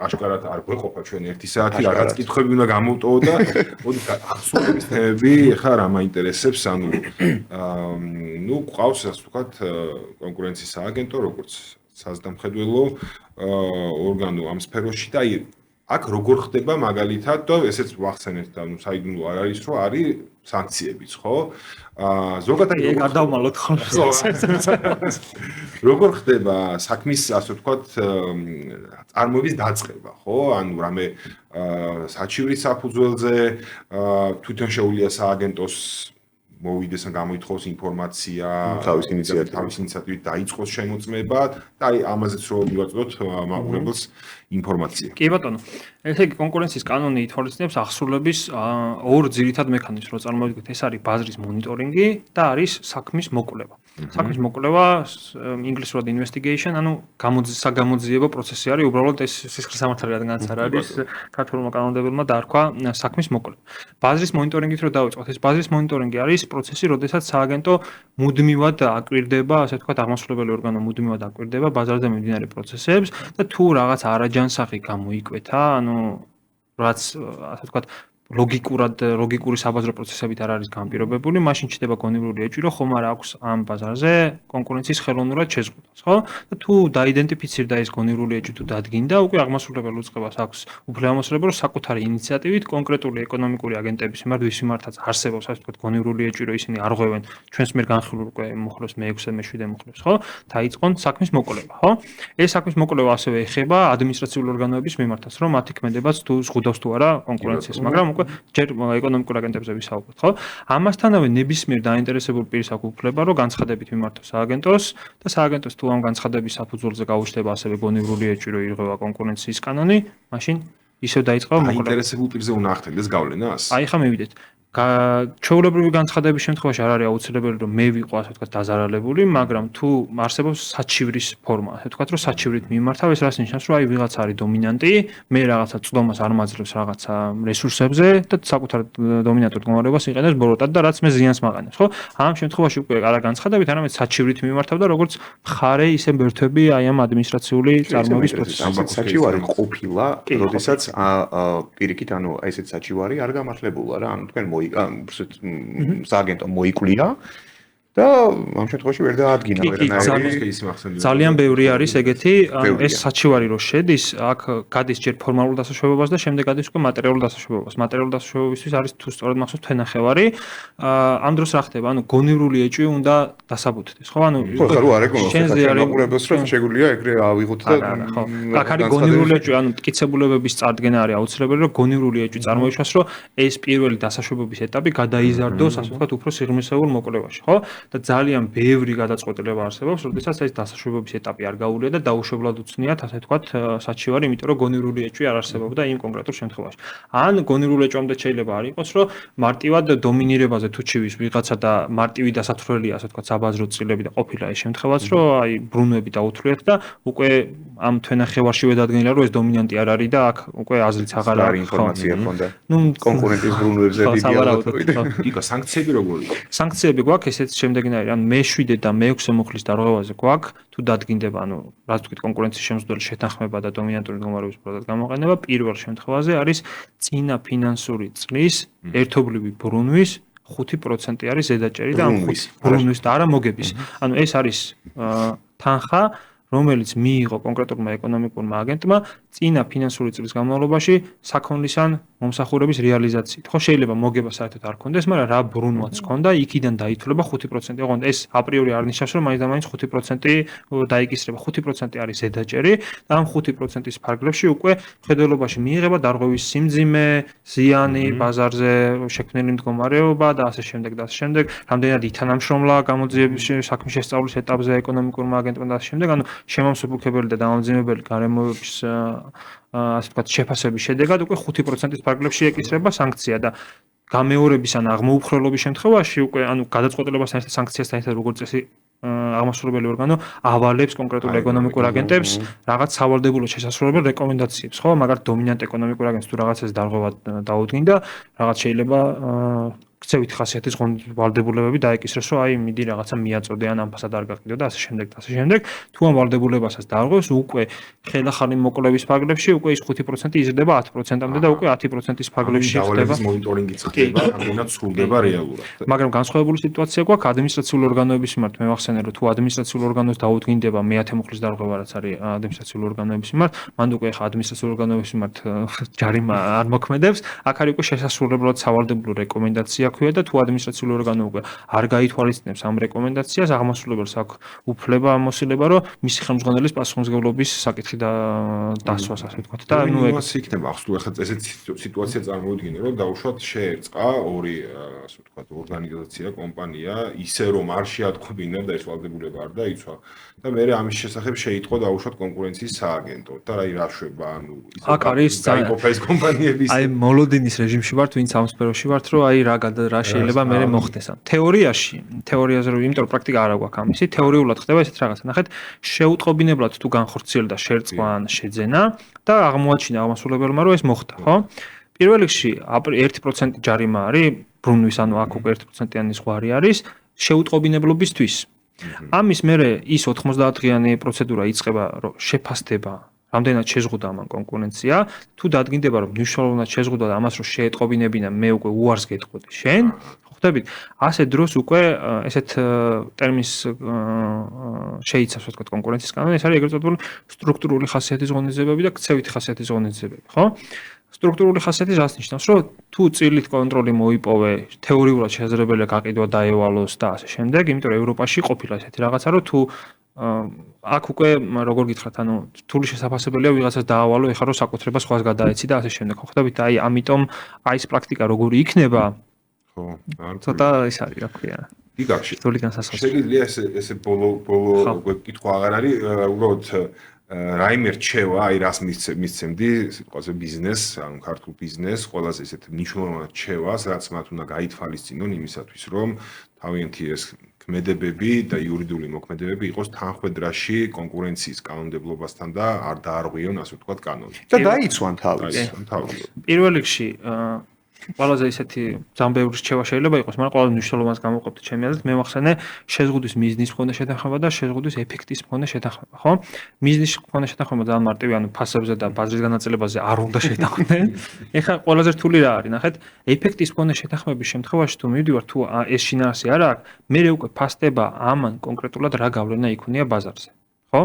აშკარად არ გვეყოფა ჩვენ 1 საათი, რაღაც კითხვები უნდა გამოვტოვო და მოდი ახსოვების თემები, ხა რა მაინტერესებს, ანუ ნუ ყავს, ასე ვთქვათ, კონკურენციის სააგენტო, როგორც საზრდამხედველო ორგანო ამ სფეროში და აი აქ როგორ ხდება მაგალითად და ესეც ვახსენეთ, ანუ საიდუმლო არ არის, რომ არის სანქციებიც, ხო? ზოგადად არ დავმალოთ ხოლმე. როგორ ხდება საქმის, ასე ვთქვათ, წარმოების დაწყება, ხო? ანუ რამე საჩივრის საფუძველზე თვითონ შეუძლია სააგენტოს მოვიდეს ან გამოითხოვოს ინფორმაცია, თავის ინიციატივით დაიწყოს შემოწმება და აი ამაზეც რომ მივაწოდოთ მაყურებელს ინფორმაცია. კი ბატონო. ესე იგი კონკურენციის კანონი ითვალისწინებს ახსრულების ორ ძირითად მექანიზმს, რომ წარმოვიდგინოთ, ეს არის ბაზრის მონიტორინგი და არის საქმის მოკვლევა. საქმის მოკვლევა ინგლისურად investigation, ანუ საგამოძიებო პროცესი არის, უბრალოდ ეს სისხლის სამართალი რადგანაც არ არის, ქართულმა კანონმდებლმა დაარქვა საქმის მოკვლევა. ბაზრის მონიტორინგით რო დავიწყოთ, ეს ბაზრის მონიტორინგი არის პროცესი, როდესაც სააგენტო მუდმივად აკვირდება, ასე ვთქვათ, აღმასრულებელი ორგანო მუდმივად აკვირდება ბაზარზე მიმდინარე პროცესებს და თუ რაღაც არაჯანსაღი გამოიკვეთა, ანუ რაც ასე ვთქვათ, ლოგიკური საბაზრო პროცესებით არ არის განპირობებული, მაშინ ჩდება გონივრული ეჭვი, რომ ხომ არ აქვს ამ ბაზარზე კონკურენციის ხელოვნურად შეზღუდვას, ხო? და თუ დაიდენტიფიცირდა ეს გონივრული ეჭვი თუ დადგინდა, უკვე აღმასრულებელ უწყებას აქვს უფლებამოსილება, რომ საკუთარი ინიციატივით კონკრეტული ეკონომიკური აგენტების მიმართ ვის მიმართაც არსებობს, ასე ვთქვათ, გონივრული ეჭვი, რომ ისინი არ ღვევენ ჩვენს მიერ განხილულ უკვე მოხლევს მე-6-ე, მე-7-ე მოხლევს, ხო? დაიწყონ საქმის მოკვლევა, ხო? ეს საქმის მოკვლევა ასევე ეხება ადმინისტრაციული ორგანოების მიმართაც, რომ მათ იქმედებაც თუ ზღუდავს თუ არა კონკურენციას, მაგრამ უკვე ჯერ ეკონომიკურ აგენტებზე ვისაუბროთ, ხო? ამასთანავე ნებისმიერ დაინტერესებულ პირს აქვს უფლება, რომ განცხადებით მიმართოს სააგენტოს და სააგენტოს თუ ამ განცხადების საფუძველზე გაუჩნდება ასევე გონივრული ეჭვი, რომ ირღვევა კონკურენციის კანონი, მაშინ ისევ დაიწყება მოკვლევა. დაინტერესებულ პირზე უნახდეთ გავლენას? აი ხა მივიდეთ. ჩვეულებრივი განცხადების შემთხვევაში არ არის აუცილებელი რომ მე ვიყო ასე ვთქვათ დაზარალებული, მაგრამ თუ არსებობს საჩივრის ფორმა, ასე ვთქვათ, რომ საჩივრით მიმართავ, ეს რას ნიშნავს, რომ აი ვიღაცა არის დომინანტი, მე რაღაცა წვდომას არ მაძლევს რაღაცა რესურსებზე და საკუთარ დომინანტურ მდგომარეობას იყენებს ბოროტად და რაც მე ზიანს მაყენებს, ხო? ამ შემთხვევაში უკვე არა განცხადებით, არამედ საჩივრით მიმართავ და როგორც მხარე ისე მერთვები აი ამ ადმინისტრაციული წარმოების პროცესში. საჩივარი ყოფილა, როდესაც პირიქით, ანუ ესეთ საჩივარი არ გამართლებულა რა, ანუ თქვენ სააგენტო მოიკლია და ამ შემთხვევაში ვერ დაადგინა ვერანაირი. ძალიან ბევრი არის ეგეთი, ეს საჩივარი რო შედის, აქ გადის ჯერ ფორმალურ დასაშვებობას და შემდეგ გადის უკვე მატერიალურ დასაშვებობას. მატერიალურ დასაშვებებისთვის არის თუ სწორად მახსოვს თვენახევარი. ამ დროს რა ხდება? ანუ გონივრული ეჭვი უნდა დასაბუთდეს, ხო? ანუ ხო, რა არ ეკონოს საჩივარს რომ შეგვიძლია ეგრე ავიღოთ და ხო. აქ არის გონივრული ეჭვი, ანუ მტკიცებულებების წარდგენა არის აუცილებელი, რომ გონივრული ეჭვი წარმოიშვას, რომ ეს პირველი დასაშვებების ეტაპი გადაიზარდოს, ასე ვთქვათ, უფრო სიღრმისეულ მოკვლევაში, ხო? და ძალიან ბევრი გადაწყვეტილება არსებობს, როდესაც ეს დასაშვებების ეტაპი არ გაუვლია და დაუშვებლად უცნიათ, ასე ვთქვათ, საჩივარი, იმიტომ რომ გონივრული ეჭვი არ არსებობდა იმ კონკრეტულ შემთხვევაში. ან გონივრული ეჭვამდე შეიძლება არ იყოს, რომ მარტივად დომინირებაზე თუ ჩივის ვიღაცა და მარტივი დასათვლელია, ასე ვთქვათ, საბაზრო წილები და ყოფილა ეს შემთხვევაც, რომ აი ბრუნვები დაუთვლიათ და უკვე ამ თვენახევარშივე დადგენილია, რომ ეს დომინანტი არ არის და აქ უკვე აზრიც აღარ არის ინფორმაცია ქონდა. კონკურენტის ბრუნვებზე დიდი ალბათობით. იკო სანქციები როგორია? სანქციები გვაქვს ესეც შემდეგნაირი, ანუ მე-7 და მე-6 მოხლის დარღვევაზე გვაქვს, თუ დადგინდება, ანუ რაც ვთქვით, კონკურენციის შემცვლელი შეთანხმება და დომინანტური მდგომარეობის პროდუქტ გამოყენება, პირველ შემთხვევაზე არის წინა ფინანსური წლის ერთობლივი ბრუნვის 5% არის ზედაჭერი და ამ ბრუნვის და არა მოგების. ანუ ეს არის თანხა, რომელიც მიიღო კონკრეტულმა ეკონომიკურმა აგენტმა წინა ფინანსური წლის განმავლობაში საქონლისან მომსახურების რეალიზაციით. ხო, შეიძლება მოგება საერთოდ არ ქონდეს, მაგრამ რა ბრუნვაც ქონდა, იქიდან დაითვლება 5%. ოღონდ ეს აპრიორი არ ნიშნავს, რომ მაინც და მაინც 5% დაიკისრება. 5% არის ზედაჭერი და ამ 5%-ის ფარგლებში უკვე მხედველობაში მიიღება დარღვევის სიმძიმე, ზიანი, ბაზარზე შექმნილი მდგომარეობა და ასე შემდეგ და ასე შემდეგ. რამდენად ითანამშრომლა გამოძიების საქმის შესწავლის ეტაპზე ეკონომიკურმა აგენტმა და ასე შემდეგ. ანუ შემამსუბუქებელი და დამამძიმებელი გარემოების ასე ვთქვათ შეფასების შედეგად უკვე 5%-ის ფარგლებში ეკისრება სანქცია და გამეორების ან აღმოუხრელობის შემთხვევაში უკვე ანუ გადაწყვეტილებასთან ერთად სანქციასთან ერთად როგორც წესი აღმასრულებელი ორგანო ავალებს კონკრეტულ ეკონომიკურ აგენტებს რაღაც სავალდებულო შესასრულებელ რეკომენდაციებს, ხო? მაგალითად დომინანტ ეკონომიკურ აგენტს თუ რაღაცას დარღვევა დაუდგინდა, რაღაც შეიძლება ქცევით ხასიათის ვალდებულებები დაეკისროს, რომ აი მიდი რაღაცა მიაწოდე ან ამ ფასად არ გაყიდო და ასე შემდეგ და ასე შემდეგ. თუ ამ ვალდებულებასაც დარღვევს, უკვე ხელახალი მოკვლევის ფარგლებში უკვე ის 5% იზრდება 10%-მდე და უკვე 10%-ის ფარგლებში ხდება მონიტორინგი ხდება, რამდენად სრულდება რეალურად. მაგრამ განსხვავებული სიტუაცია გვაქვს ადმინისტრაციული ორგანოების მიმართ. მე ვახსენე, რომ თუ ადმინისტრაციული ორგანოს დაუდგინდება მე-10 მოხლის დარღვევა, რაც არის ადმინისტრაციული ორგანოების მიმართ, მან უკვე ხა ადმინისტრაციული ორგანოების მიმართ ჯარიმა არ მოქმედებს. აქ არის უკვე შესასრულებლად სავალდებულო რეკომენდაცია ქვია და თუ ადმინისტრაციული ორგანო უკვე არ გაითვალისწინებს ამ რეკომენდაციას, აღმასრულებელს აქვს უფლება ამოსილება, რომ მისი ხელმძღვანელის პასუხისმგებლობის საკითხი დასვას, ასე ვთქვათ. და ნუ ეგ იქნება ახლა ახლა ესეთი სიტუაცია წარმოვიდგინე, რომ დაუშვათ შეერწყა ორი, ასე ვთქვათ, ორგანიზაცია, კომპანია, ისე რომ არ შეატყობინა და ეს ვალდებულება არ დაიცვა და მე ამის შესახებ შეიტყო დაუშვათ კონკურენციის სააგენტო და აი რა შვება, ანუ აქ არის ეს კომპანიების აი მოლოდინის რეჟიმში ვართ, ვინც ამ სფეროში ვართ, რომ აი რა შეიძლება მე მოხდეს. თეორიაზე რომ იმიტომ რომ პრაქტიკა არ აქვს ამისი, თეორიულად ხდება ესეთ რაღაცა. ნახეთ, შეუტყობინებლად თუ განხორციელდა შერწყვა ან შეძენა და აღმოაჩინა აღმასრულებელმა რომ ეს მოხდა, ხო? პირველ რიგში 1% ჯარიმა არის ბრუნვის, ანუ აქ უკვე 1%-იანი ზღვარი არის შეუტყობინებლობისთვის. ამის მერე ის 90 დღიანი პროცედურა იწყება, რომ შეფასდება რამდენად შეზღუდა ამან კონკურენცია, თუ დადგინდება რომ მნიშვნელოვნად შეზღუდა და ამას რომ შეეტყობინებინა მე უკვე უარს გეტყოდი შენ, ხვდებით? ასე დროს უკვე ესეთ ტერმინს შეიცავს რა თქმა უნდა კონკურენციის კანონი, ეს არის ეგრეთ წოდებული სტრუქტურული ხასიათის ღონისძიებები და ქცევითი ხასიათის ღონისძიებები, ხო? სტრუქტურული ხასიათი რას ნიშნავს, რომ თუ წილით კონტროლი მოიპოვე, თეორიულად შესაძლებელია გაყიდვა დაევალოს და ასე შემდეგ, იმიტომ რომ ევროპაში ყოფილა ესეთი რაღაცა, რომ თუ აქ უკვე როგორ გითხრათ, ანუ რთული შესაძლებელია ვიღაცას დაავალო, ეხლა რომ საკუთრება სხვას გადაეცი და ასე შემდეგ. ხო ხვდებით, აი ამიტომ აი ეს პრაქტიკა როგორი იქნება? ხო, არ ცოტა ის არის, რა ქვია. გიგახში. რთული განსასაზღვრო. შეგიძლია ესე ბოლო კითხვა აღარ არის, უბრალოდ რაიმე რჩევა, აი რას მისცემდი სიტყვაზე ბიზნესს, ანუ ქართულ ბიზნესს, ყველაზე ესეთ მნიშვნელოვან რჩევას, რაც მათ უნდა გაითვალისწინონ იმისათვის, რომ თავიანთი ეს ქმედებები და იურიდიული მოქმედებები იყოს თანხვედრაში კონკურენციის კანონმდებლობასთან და არ დაარღვიონ, ასე ვთქვათ, კანონი. და დაიცვან თავის. პირველ რიგში ყველაზე ისეთი ძალიან ბევრი რჩევა შეიძლება იყოს, მაგრამ ყველაზე მნიშვნელოვანს გამოვყოფდი ჩემი აზრით, მე მახსენე შეზღუდვის მიზნის მქონე შეთანხმება და შეზღუდვის ეფექტის მქონე შეთანხმება, ხო? მიზნის მქონე შეთანხმება ძალიან მარტივია, ანუ ფასებზე და ბაზრის განაწილებაზე არ უნდა შეთანხმდნენ. ეხლა ყველაზე რთული რა არის, ნახეთ, ეფექტის მქონე შეთანხმების შემთხვევაში თუ მივდივარ, თუ ეს შინაარსი არ აქვს, მე უკვე ფასდება ამან კონკრეტულად რა გავლენა იქონია ბაზარზე, ხო?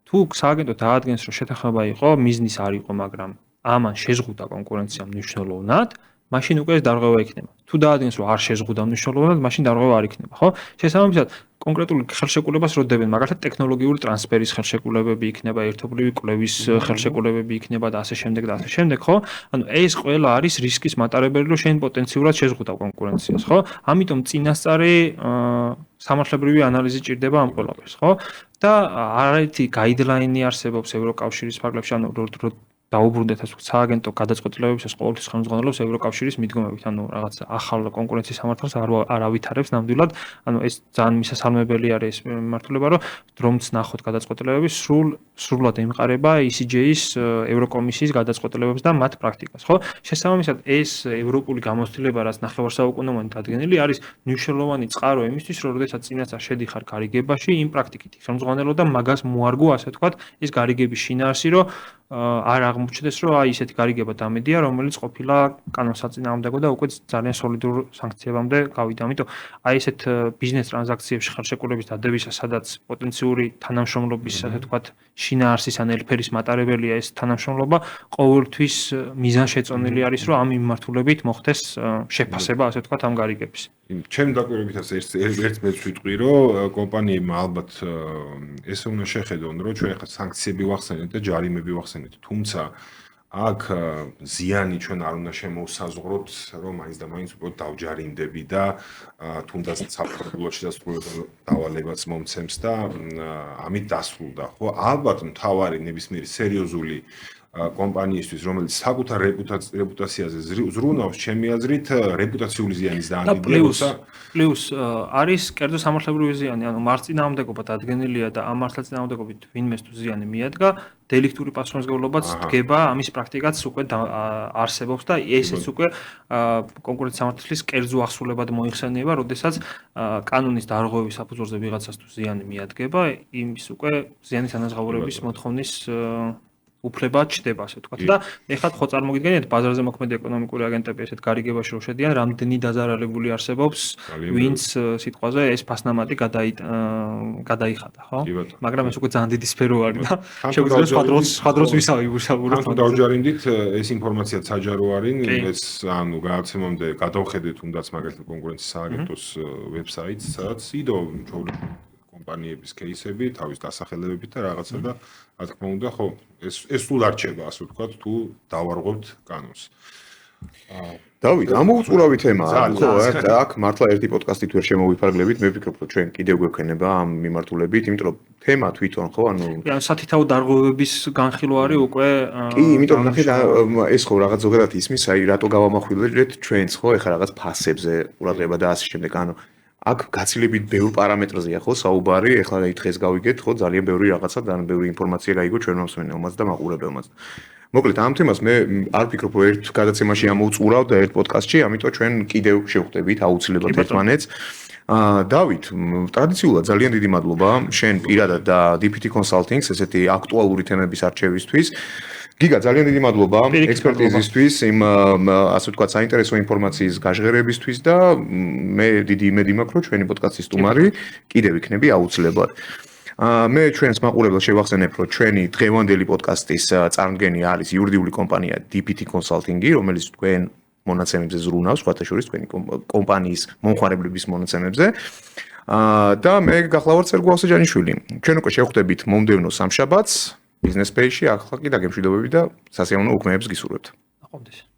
თუ სააგენტო დაადგენს, რომ შეთანხმება იყო, მიზნის არ იყო, მაგრამ ამან შეზღუდა კონკურენცია მნიშვნელოვნად, მაშინ უკვე ეს დარღვევა იქნება. თუ დაადგენს, რომ არ შეზღუდა მნიშვნელოვნად, მაშინ დარღვევა არ იქნება, ხო? შესაბამისად, კონკრეტული ხელშეკრულებას როდებენ, მაგალითად ტექნოლოგიური ტრანსფერის ხელშეკრულებები იქნება, ერთობლივი კვლევის ხელშეკრულებები იქნება და ასე შემდეგ და ასე შემდეგ, ხო? ანუ ეს ყველა არის რისკის მატარებელი, რომ შენ პოტენციურად შეზღუდავ კონკურენციას, ხო? ამიტომ წინასწარი სამართლებრივი ანალიზი ჭირდება ამ ყველაფერს, ხო? და არაერთი გაიდლაინი არსებობს ევროკავშირის ფარგლებში, ანუ დაუბრუნდეთ ასე სააგენტო გადაწყვეტილებებისას ყოველთვის ხელმძღვანელობს ევროკავშირის მიდგომებით, ანუ რაღაც ახალ კონკურენციის სამართალს არ ავითარებს ნამდვილად, ანუ ეს ძალიან მისასალმებელი არის ეს მიმართულება, რომც ნახოთ გადაწყვეტილებების სრულად ემყარება ECJ-ის ევროკომისიის გადაწყვეტილებებს და მათ პრაქტიკას, ხო? შესაბამისად, ეს ევროპული გამოცდილება, რაც ნახევარ საუკუნოვანი დადგენილი არის მნიშვნელოვანი წყარო იმისთვის, რომ როდესაც წინასწარ შედიხარ გარიგებაში, იმ პრაქტიკით ხელმძღვანელო და მაგას მოარგო, ასე ვთქვათ, ეს გარიგების შინაარსი, რომ არ აღმოჩნდეს, რომ აი ესეთი გარიგება დამედია, რომელიც ყოფილა კანონსაწინააღმდეგო და უკვე ძალიან სოლიდურ სანქციებამდე გავიდა. ამიტომ აი ესეთ ბიზნეს ტრანზაქციებში ხელშეკრულების დადებისას, სადაც პოტენციური თანამშრომლობის, ასე ვთქვათ, შინაარსის ან ელფერის მატარებელია ეს თანამშრომლობა, ყოველთვის მიზანშეწონილი არის, რომ ამ მიმართულებით მოხდეს შეფასება, ასე ვთქვათ, ამ გარიგების. ჩემ დაკვირვებითაც ერთ მეც ვიტყვი, რომ კომპანიებმა ალბათ ესე უნდა შეხედონ, რომ ჩვენ ახლა სანქციები ვახსენეთ და ჯარიმები ვახსენეთ, თუმცა აქ ზიანი ჩვენ არ უნდა შემოვსაზღვროთ, რომ მაინც და მაინც უფრო დავჯარიმდები და თუნდაც საფრთხეებში დავალებაც მომცემს და ამით დასრულდა, ხო? ალბათ მთავარი ნებისმიერი სერიოზული კომპანიისთვის, რომელიც საკუთარ რეპუტაციაზე ზრუნავს, ჩემი აზრით, რეპუტაციული ზიანის დაანებია. პლუს არის კერძო სამართლებრივი ზიანი, ანუ მარცხინააღმდეგობა დადგენილია და ამ მარცხინააღმდეგობით ვინმეს თუ ზიანი მიადგა, დელიქტური პასუხისმგებლობაც დგება, ამის პრაქტიკაც უკვე არსებობს და ესეც უკვე კონკურენციის სამართლის კერძო ახსულებად მოიხსენიება, როდესაც კანონის დარღვევის საფუძველზე ვიღაცას თუ ზიანი მიადგება, იმის უკვე ზიანის ანაზღაურების მოთხოვნის უფლება ჩდება, ასე ვთქვათ. და ეხლა ხო წარმოგიდგენიათ, ბაზარზე მოქმედი ეკონომიკური აგენტები ესეთ გარიგებაში რო შედიან, რამდენი დაზარალებული არსებობს, ვინც სიტყვაზე ეს ფასნამატი გადაიხადა, ხო? მაგრამ ეს უკვე ძალიან დიდი სფერო არის და შეგვიძლია სხვა დროს ვისაუბროთ. თუ დავჯარიმდით, ეს ინფორმაციაც საჯარო არის, ეს ანუ გადაცემამდე გადავხედეთ თუნდაც მაგალითად კონკურენციის სააგენტოს ვებსაიტს, სადაც იდო კომპანიების кейსები, თავის დასახელებებით და რაღაცა და რა თქმა უნდა, ხო, ეს სულ არ რჩება, ასე ვთქვათ, თუ დავარღვევთ კანონს. დავით, ამოუწურავი თემაა, ხო, აქ მართლა ერთი პოდკასტით ვერ შემოვიფარგლებით, მე ვფიქრობ, რომ ჩვენ კიდევ გვექნება ამ მიმართულებით, იმიტომ რომ თემა თვითონ, ხო, ანუ სათითაო დარღვევების განხილვა არის უკვე კი, იმიტომ ნახეთ, ეს ხო რაღაც ზოგადად ისმის, აი რატო გავამახვილეთ ჩვენც, ხო, ეხლა რაღაც ფასებზე ყურადღება და ასე შემდეგ, ანუ აქ გაცილებით ბევრ პარამეტრზეა ხო საუბარი, ეხლა აი დღეს გავიგეთ, ხო, ძალიან ბევრი რაღაცა, ძალიან ბევრი ინფორმაცია გაიგო ჩვენმა მსმენელმაც და მაყურებელმაც. მოკლედ, ამ თემას მე არ ვფიქრობ, რომ ერთ გადაცემაში ამოვწურავ და ერთ პოდკასტში, ამიტომ ჩვენ კიდევ შევხვდებით აუცილებლად ერთმანეთს. დავით, ტრადიციულად ძალიან დიდი მადლობა შენ პირადად და DPT Consulting-ს ესეთი აქტუალური თემების არჩევისთვის. გიგა, ძალიან დიდი მადლობა ექსპერტიზისთვის, იმ ასე ვთქვათ, საინტერესო ინფორმაციის გაჟღერებისთვის და მე დიდი იმედი მაქვს, რომ ჩვენი პოდკასტის სტუმარი კიდევ იქნები აუცილებლად. მე ჩვენს მაყურებელს შევახსენებ, რომ ჩვენი დღევანდელი პოდკასტის წარმდგენი არის იურიდიული კომპანია DPT Consulting, რომელიც თქვენ მონაცემებზე ზრუნავს, სხვათა შორის თქვენი კომპანიის მომხმარებლების მონაცემებზე. და მე გახლავართ სერგო ავსეჯანიშვილი. ჩვენ უკვე შევხვდებით მომდევნო სამშაბათს ბიზნეს პეიჟში, ახლა კი დაგემშვიდობები და სასიამოვნო უქმეებს გისურვებთ. აყოლდეს.